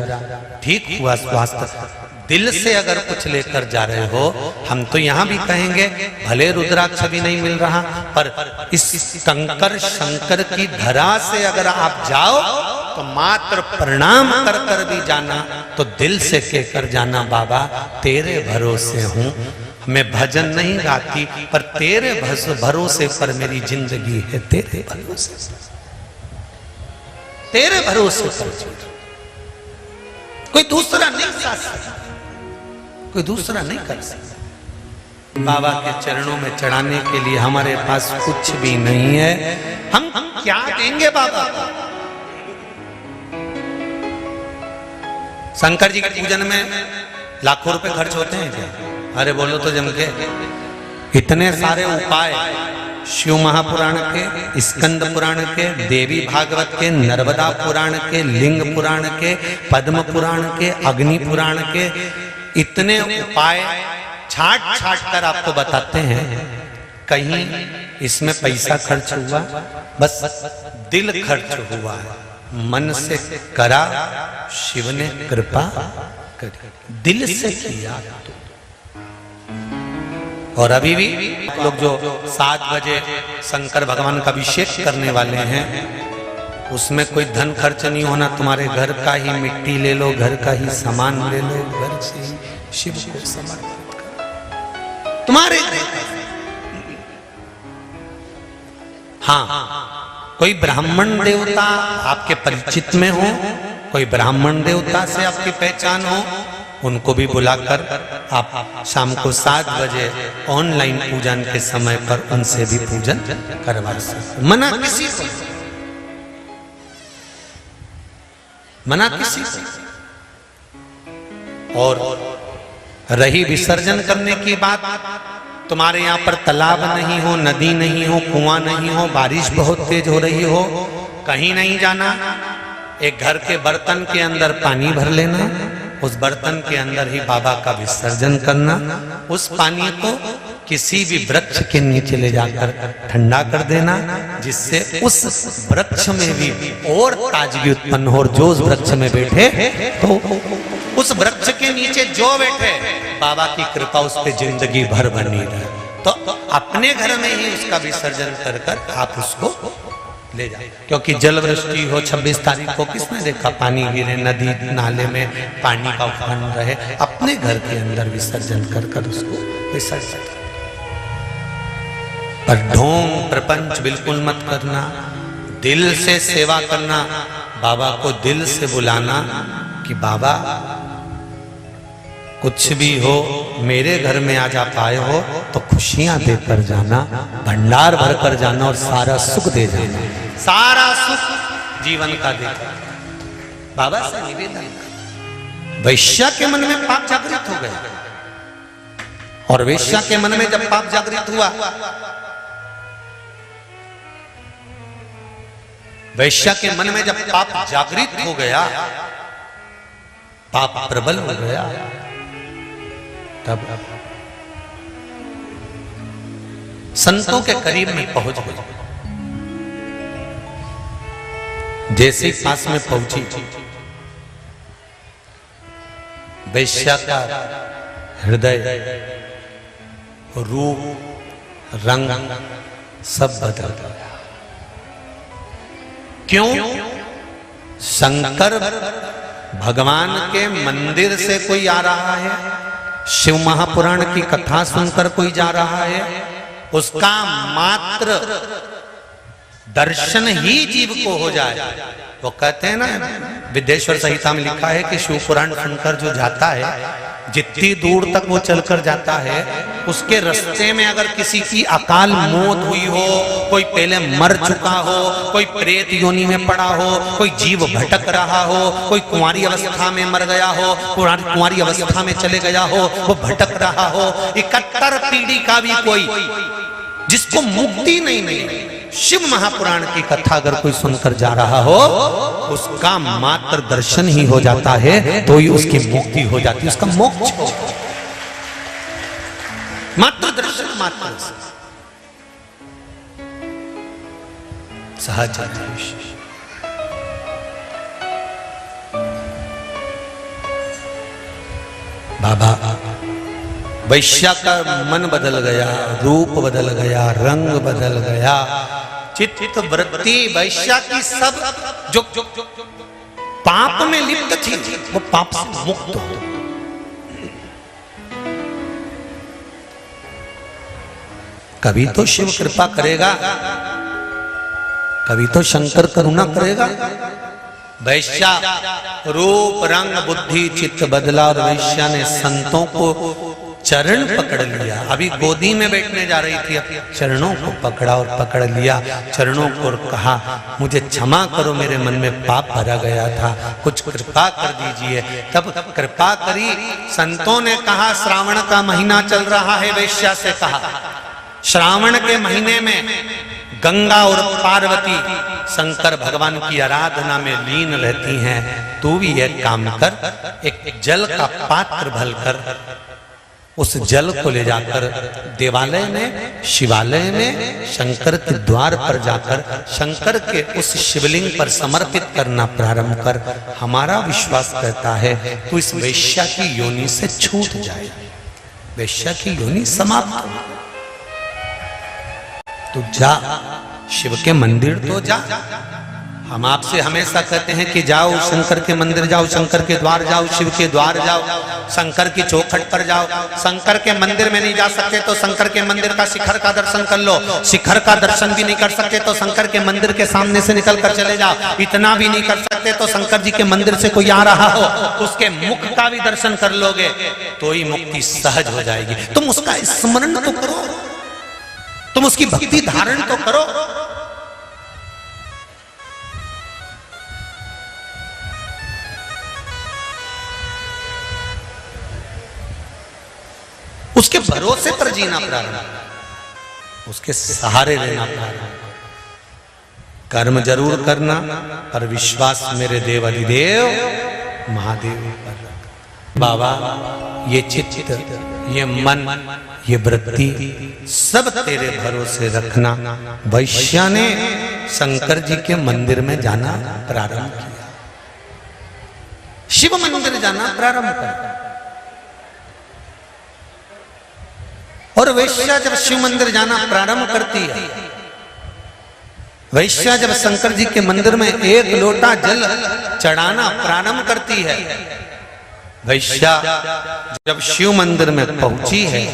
ठीक हुआ स्वास्थ्य। दिल से अगर कुछ लेकर जा रहे हो, हम तो यहाँ भी कहेंगे भले रुद्राक्ष भी नहीं मिल रहा, पर इस कंकर शंकर की धरा से अगर आप जाओ तो मात्र प्रणाम कर कर भी जाना, तो दिल से कहकर जाना, बाबा तेरे भरोसे हूँ, मैं भजन नहीं गाती पर तेरे भरोसे पर मेरी जिंदगी है, तेरे भरोसे, तेरे भरोसे पर। कोई दूसरा नहीं कर सकता, कोई दूसरा नहीं कर सकता। बाबा के चरणों में चढ़ाने के लिए हमारे पास कुछ भी नहीं है, हम क्या देंगे बाबा को? शंकर जी के पूजन में लाखों रुपए खर्च होते हैं क्या? अरे बोलो तो जम के। इतने सारे उपाय शिव महापुराण के, स्कंद पुराण के, देवी भागवत के, नर्मदा पुराण के, लिंग पुराण के, पद्म पुराण के, अग्नि पुराण के, इतने उपाय छाट छाट कर आपको बताते हैं। कहीं इसमें पैसा खर्च हुआ? बस दिल खर्च हुआ है, मन से करा, शिव ने कृपा करी, दिल से किया। और अभी भी लोग जो 7 बजे शंकर भगवान का अभिषेक करने वाले हैं, उसमें कोई धन खर्च नहीं होना, तुम्हारे घर का ही मिट्टी ले लो, घर का ही सामान ले लो, घर से ही शिव को समर्पित करो, तुम्हारे घर। हाँ, कोई ब्राह्मण देवता आपके परिचित में हो, कोई ब्राह्मण देवता से आपकी पहचान हो, उनको भी बुलाकर आप शाम को 7 बजे ऑनलाइन पूजन के समय पर उनसे भी पूजन करवा सकते। मना किसी को, मना किसी को। और रही विसर्जन करने की बात, तुम्हारे यहाँ पर तालाब नहीं हो, नदी नहीं हो, कुआं नहीं हो, बारिश बहुत तेज हो रही हो, कहीं नहीं जाना, एक घर के बर्तन के अंदर पानी भर लेना, उस बर्तन के अंदर ही बाबा का विसर्जन करना, उस पानी को किसी भी वृक्ष के नीचे ले जाकर ठंडा कर देना, जिससे उस वृक्ष में भी और ताजगी उत्पन्न हो, और जो उस वृक्ष में बैठे तो उस वृक्ष के नीचे जो बैठे बाबा की कृपा उस पर जिंदगी भर बनी रहे। तो अपने घर में ही उसका विसर्जन कर कर आप उसको ले जाए, क्योंकि जल वृष्टि हो 26 तारीख को, किसने देखा पानी गिरे, नदी नाले में पानी का उफान रहे, अपने घर के अंदर विसर्जन कर कर उसको विसर्जन। पर ढोंग प्रपंच बिल्कुल मत करना, दिल से सेवा करना, बाबा को दिल से बुलाना कि बाबा कुछ भी हो मेरे घर में आज आप आए हो तो खुशियां देकर जाना, भंडार भर कर जाना और सारा सुख दे जाना, सारा सुख जीवन का देकर बाबा से निवेदन। वैश्या के मन में पाप जागृत हो गया, और वैश्या के मन में जब पाप जागृत हुआ, वैश्या के मन में जब पाप जागृत हो गया, पाप प्रबल हो गया, तब संतों के करीब में पहुंच गई। जैसे पास में पहुंची, वैश्या का हृदय, रूप, रंग सब बदल गया। क्यों? शंकर भगवान के मंदिर से कोई आ रहा है, शिव महापुराण की कथा सुनकर कोई जा रहा है, उसका मात्र दर्शन ही जीव को हो जाए। वो कहते हैं ना, विद्येश्वर संहिता में लिखा है कि शिव पुराण सुनकर जो जाता है, जितनी दूर तक वो चलकर जाता है, उसके रास्ते में अगर किसी की अकाल मौत हुई हो, कोई पहले मर चुका हो, कोई प्रेत योनि में पड़ा हो, कोई जीव भटक रहा हो, कोई कुंवारी अवस्था में मर गया हो, कुंवारी अवस्था में चले गया हो, वो भटक रहा हो, 71 पीढ़ी का भी कोई जिसको मुक्ति नहीं मिली, शिव महापुराण की कथा अगर कोई सुनकर जा रहा हो, उसका मात्र दर्शन ही हो जाता है तो ही उसकी मुक्ति हो जाती है, उसका मोक्ष हो। मात्र दर्शन, मात्र सहज। बाबा, वैश्या का मन बदल गया, रूप बदल गया, रंग बदल गया, चित्त वृत्ति वैश्या की सब जो पाप में लिप्त थी, वो पाप से मुक्त हो। कभी तो शिव कृपा करेगा, कभी तो शंकर करुणा करेगा। वैश्या रूप रंग बुद्धि चित्त बदला और वैश्या ने संतों को चरण पकड़ लिया। अभी गोदी में बैठने जा रही थी, चरणों को पकड़ा और पकड़ लिया चरणों को और कहा, मुझे क्षमा करो, मेरे मन में पाप भरा गया था, कुछ कृपा कर दीजिए। तब कृपा करी। संतों ने कहा, श्रावण का महीना चल रहा है, वैश्या से कहा, श्रावण के महीने में गंगा और पार्वती शंकर भगवान की आराधना में लीन रहती हैं। तू भी एक काम कर, एक जल का पात्र भरकर उस जल को ले जाकर देवालय में, शिवालय में, शंकर के द्वार पर जाकर शंकर के उस शिवलिंग पर समर्पित करना प्रारंभ कर। हमारा विश्वास कहता है तू इस वैश्या की योनि से छूट जाए, वैश्या की योनि समाप्त हो। तो जा, शिव के मंदिर तो जा। हम आपसे हमेशा कहते हैं कि जाओ शंकर के मंदिर जाओ, शंकर के द्वार जाओ, शिव के द्वार जाओ, शंकर की चौखट पर जाओ। शंकर के मंदिर में नहीं जा सकते तो शंकर के मंदिर का शिखर का दर्शन कर लो। शिखर का दर्शन भी नहीं कर सकते तो शंकर के मंदिर के सामने से निकल कर चले जाओ। इतना भी नहीं कर सकते तो शंकर जी के मंदिर से कोई आ रहा हो, उसके मुख का भी दर्शन कर लोगे तो ही मुक्ति सहज हो जाएगी। तुम उसका स्मरण तो करो, तुम उसकी भक्ति धारण तो करो। उसके भरोसे पर जीना प्रारंभ, उसके सहारे रहना प्रारंभ। कर्म जरूर करना पर विश्वास मेरे देव अधिदेव महादेव पर। बाबा, ये चित्त, ये मन, ये वृत्ति सब तेरे भरोसे रखना। वैश्या ने शंकर जी के मंदिर में जाना प्रारंभ किया, शिव मंदिर जाना प्रारंभ किया। और वैश्या जब शिव मंदिर जाना प्रारंभ करती है, वैश्या जब शंकर जी के मंदिर में एक लोटा जल चढ़ाना प्रारंभ करती है, वैश्या जब शिव मंदिर में पहुंची है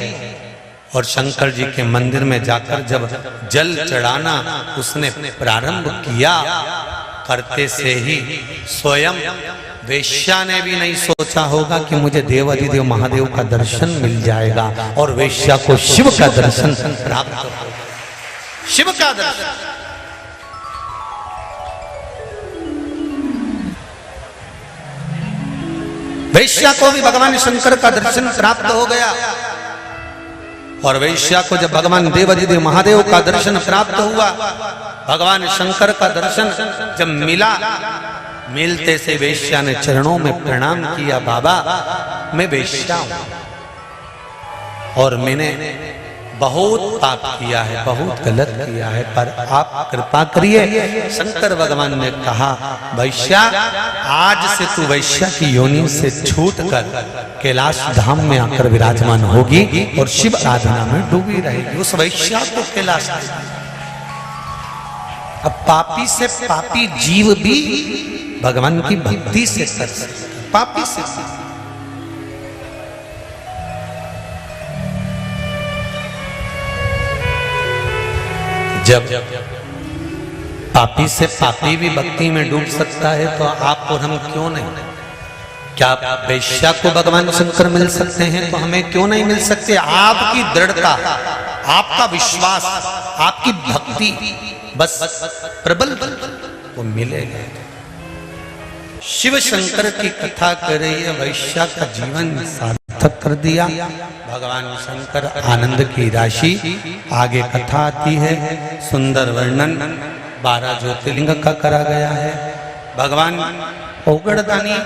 और शंकर जी के मंदिर में जाकर जब जल चढ़ाना उसने प्रारंभ किया, करते से ही स्वयं वैश्या ने भी नहीं सोचा होगा कि मुझे देव अधिदेव महादेव का दर्शन मिल जाएगा और वैश्या को शिव का दर्शन प्राप्त होगा। शिव का दर्शन, वैश्या को भी भगवान शंकर का दर्शन प्राप्त हो गया। और वैश्या को जब भगवान देव अधिदेव महादेव का दर्शन प्राप्त हुआ, भगवान शंकर का दर्शन जब मिला, मिलते से वैश्या ने चरणों में प्रणाम किया, बाबा मैं वैश्या हूं और मैंने बहुत पाप किया है, बहुत गलत किया है, पर आप कृपा करिए। शंकर भगवान ने कहा, वैश्या आज से तू वैश्या की योनि से छूट कर कैलाश धाम में आकर विराजमान होगी और शिव आराधना में डूबी रहेगी। उस वैश्या को कैलाश, अब पापी से पापी जीव भी भगवान की भक्ति से कर सकते, पापी से। जब पापी से पापी भी भक्ति में डूब सकता है, तो आप और हम क्यों नहीं? क्या वैश्या को भगवान शंकर मिल सकते हैं तो हमें क्यों नहीं मिल सकते? आपकी दृढ़ता, आपका विश्वास, आपकी भक्ति बस प्रबल वो मिलेगा। शिव शंकर की कथा कर रही है, वैश्या का जीवन सार्थक कर दिया। भगवान शंकर आनंद की राशि। आगे कथा आती है, सुंदर वर्णन 12 ज्योतिर्लिंग का करा गया है। भगवान ओगड़दानी,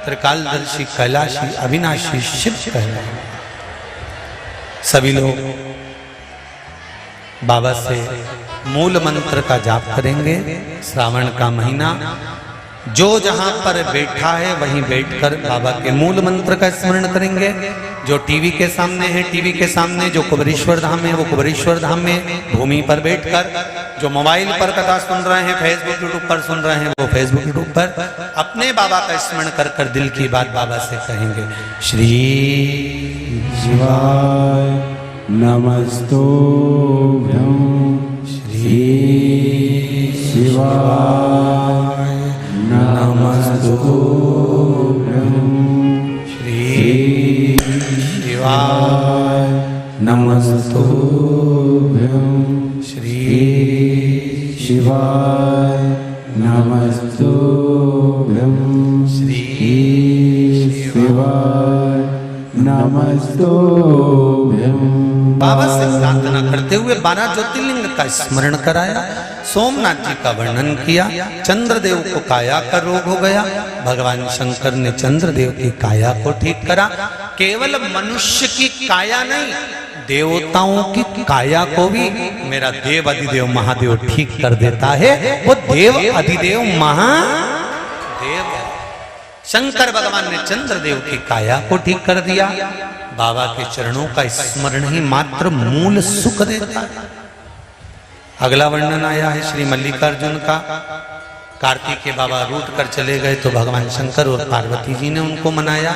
त्रिकालदर्शी, कैलाशी, अविनाशी शिव कहलाए। सभी लोग बाबा से मूल मंत्र का जाप करेंगे। श्रावण का महीना, जो जहां पर बैठा है वहीं बैठकर बाबा के मूल मंत्र का स्मरण करेंगे। जो टीवी के सामने है, टीवी के सामने, जो कुबेरेश्वर धाम है वो कुबेरेश्वर धाम में भूमि पर बैठकर, जो मोबाइल पर कथा सुन रहे हैं, फेसबुक यूट्यूब पर सुन रहे हैं, वो फेसबुक यूट्यूब पर अपने बाबा का स्मरण कर कर दिल की बात बाबा से कहेंगे। श्री शिवाय नमस्तुभ्यं। श्री शिवाय नमस्तुभ्यं। श्री शिवाय नमस्तुभ्यं। श्री शिवाय नमस्तुभ्यं। श्री शिवाय नमस्तुभ्यं। बाबा से प्रार्थना करते हुए 12 ज्योतिर्लिंग का स्मरण कराया। सोमनाथ जी का वर्णन किया। चंद्रदेव को काया का रोग हो गया, भगवान शंकर ने चंद्रदेव की काया को ठीक करा। केवल मनुष्य की काया नहीं, देवताओं की काया को भी मेरा देव अधिदेव महादेव ठीक कर देता है। वो देव अधिदेव महादेव है। शंकर भगवान ने चंद्रदेव की काया को ठीक कर दिया। बाबा के चरणों का स्मरण ही मात्र मूल सुख देता है। अगला वर्णन आया है श्री मल्लिकार्जुन का। कार्तिक के बाबा रूठ कर चले गए तो भगवान शंकर और पार्वती जी ने उनको मनाया,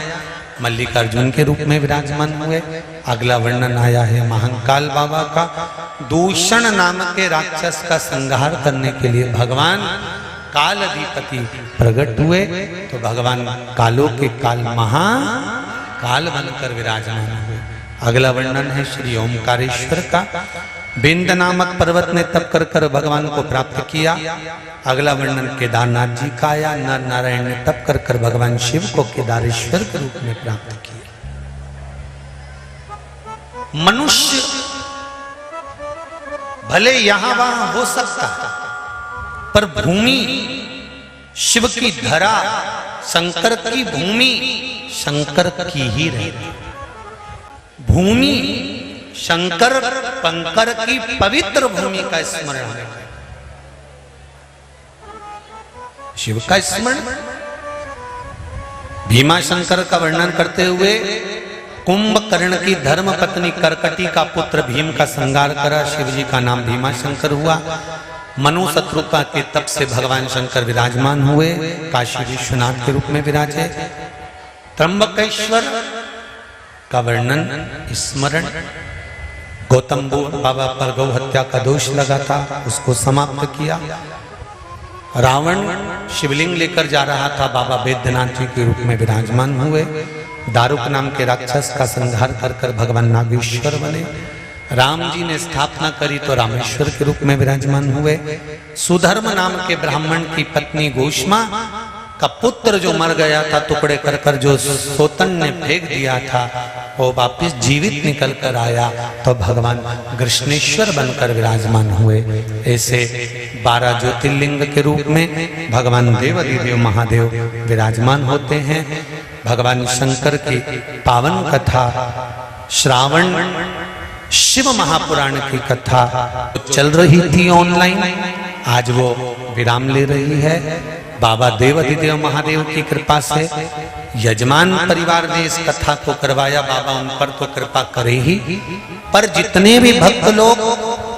मल्लिकार्जुन के रूप में विराजमान हुए। अगला वर्णन आया है महाकाल बाबा का। दूषण नाम के राक्षस का संहार करने के लिए भगवान काल अधिपति प्रकट हुए, तो भगवान कालों के काल महाकाल बनकर विराजमान हुए। अगला वर्णन है श्री ओमकारेश्वर का। बिंद नामक पर्वत ने तप कर कर भगवान को प्राप्त किया। अगला वर्णन केदारनाथ जी का आया। नर नारायण ने तप कर कर भगवान शिव को केदारेश्वर के रूप में प्राप्त किया। मनुष्य भले यहां वहां हो सकता है, पर भूमि शिव की धरा, शंकर की भूमि शंकर की ही रहेगी। भूमि शंकर पंकर की पवित्र भूमि का स्मरण है। शिव का स्मरण। भीमा शंकर का वर्णन करते हुए कुंभकर्ण की धर्म पत्नी करकटी का पुत्र भीम का संहार करा। शिव जी का नाम भीमा शंकर हुआ। मनु शत्रुका के तप से भगवान शंकर विराजमान हुए, काशी विश्वनाथ के रूप में विराजे। त्र्यंबकेश्वर का वर्णन स्मरण। गौतम बुद्ध बाबा पर गौ हत्या का दोष लगा था, उसको समाप्त किया। रावण शिवलिंग लेकर जा रहा था, बाबा वैद्यनाथ जी के रूप में विराजमान हुए। दारुक नाम के राक्षस का संहार कर कर भगवान नागेश्वर बने। राम जी ने स्थापना करी तो रामेश्वर के रूप में विराजमान हुए। सुधर्म नाम के ब्राह्मण की पत्नी गोष्मा का पुत्र जो मर गया था, टुकड़े कर कर जो सोतन ने फेंक दिया था, वो वापिस जीवित निकल कर आया तो भगवान कृष्णेश्वर बनकर विराजमान हुए। ऐसे 12 ज्योतिर्लिंग के रूप में भगवान देवाधिदेव महादेव विराजमान होते हैं। भगवान शंकर की पावन कथा श्रावण शिव महापुराण की कथा चल रही थी ऑनलाइन, आज वो विराम ले रही है। बाबा देवाधिदेव महादेव की कृपा से यजमान परिवार ने इस कथा को करवाया। बाबा उन पर तो कृपा करे ही, पर जितने भी भक्त लोग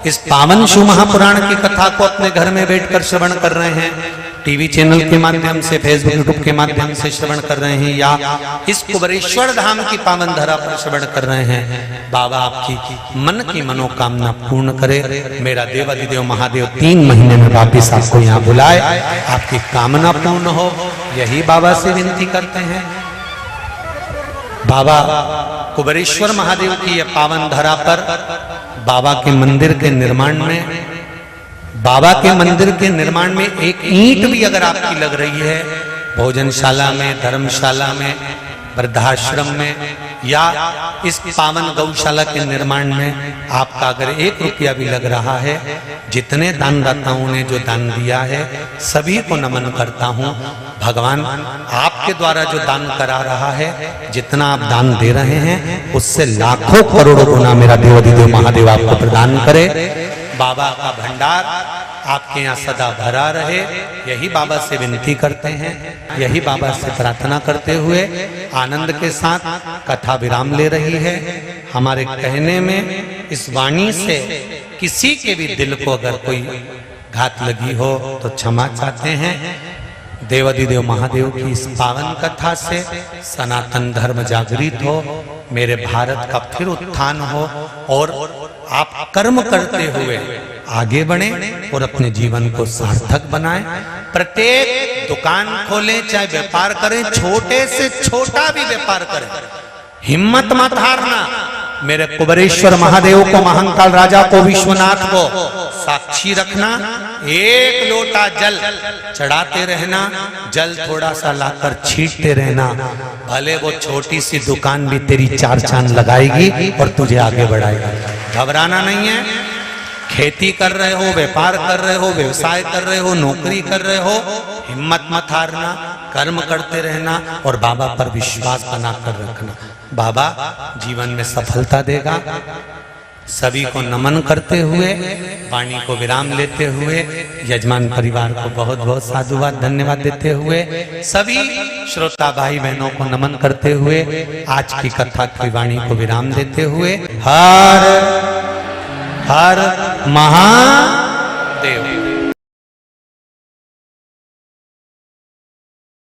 इस पावन शिव महापुराण की कथा को अपने घर में बैठकर श्रवण कर रहे हैं, टीवी चैनल के माध्यम से, फेसबुक यूट्यूब के माध्यम से श्रवण कर रहे हैं या इस कुबेरेश्वर धाम की पावन धरा पर श्रवण कर रहे हैं, बाबा आपकी मन की मनोकामना पूर्ण करे। मेरा देवाधिदेव महादेव 3 महीने में वापिस आपको यहाँ बुलाए, आपकी कामना पूर्ण हो, यही बाबा से विनती करते हैं। बाबा कुबेरेश्वर महादेव की यह पावन धरा पर बाबा के मंदिर के निर्माण में, बाबा के मंदिर के निर्माण में एक ईंट भी अगर आपकी लग रही है, भोजनशाला में, धर्मशाला में, वृद्धाश्रम में या इस पावन गौशाला के निर्माण में आपका अगर 1 रुपया भी लग रहा है, जितने दानदाताओं ने जो दान दिया है सभी को नमन करता हूँ। भगवान आपके द्वारा जो दान करा रहा है, जितना आप दान दे रहे हैं उससे लाखों करोड़ों गुना मेरा देवाधिदेव महादेव आपको प्रदान करे। बाबा का भंडार आपके यहाँ सदा भरा रहे, यही बाबा से विनती करते हैं, यही बाबा से प्रार्थना करते हुए आनंद के साथ कथा विराम ले रही है। हमारे कहने में इस वाणी से किसी के भी दिल को अगर कोई घात लगी हो तो क्षमा चाहते हैं। देवाधिदेव महादेव की इस पावन कथा से सनातन धर्म जागृत हो, मेरे भारत का फिर उत्थान हो और आप कर्म करते हुए आगे बढ़े और अपने जीवन को सार्थक बनाएं। प्रत्येक दुकान खोलें, चाहे व्यापार करें, छोटे से छोटा भी व्यापार करें, हिम्मत मत हारना। मेरे कुबेरेश्वर महादेव को, महाकाल राजा को, विश्वनाथ को साक्षी रखना। 1 लोटा जल चढ़ाते रहना, जल थोड़ा सा लाकर छींटते रहना, भले वो छोटी सी दुकान भी तेरी 4 चांद लगाएगी और तुझे आगे बढ़ाएगी। घबराना नहीं है। खेती कर रहे हो, व्यापार कर रहे हो, व्यवसाय कर रहे हो, नौकरी कर रहे हो, हिम्मत मत हारना, कर्म करते रहना और बाबा पर विश्वास बनाकर रखना। बाबा जीवन में सफलता देगा। सभी को नमन करते हुए, वाणी को विराम लेते हुए, यजमान परिवार को बहुत बहुत साधुवाद धन्यवाद देते हुए, सभी श्रोता भाई बहनों को नमन करते हुए, आज की कथा की वाणी को विराम देते हुए, हर हर महादेव।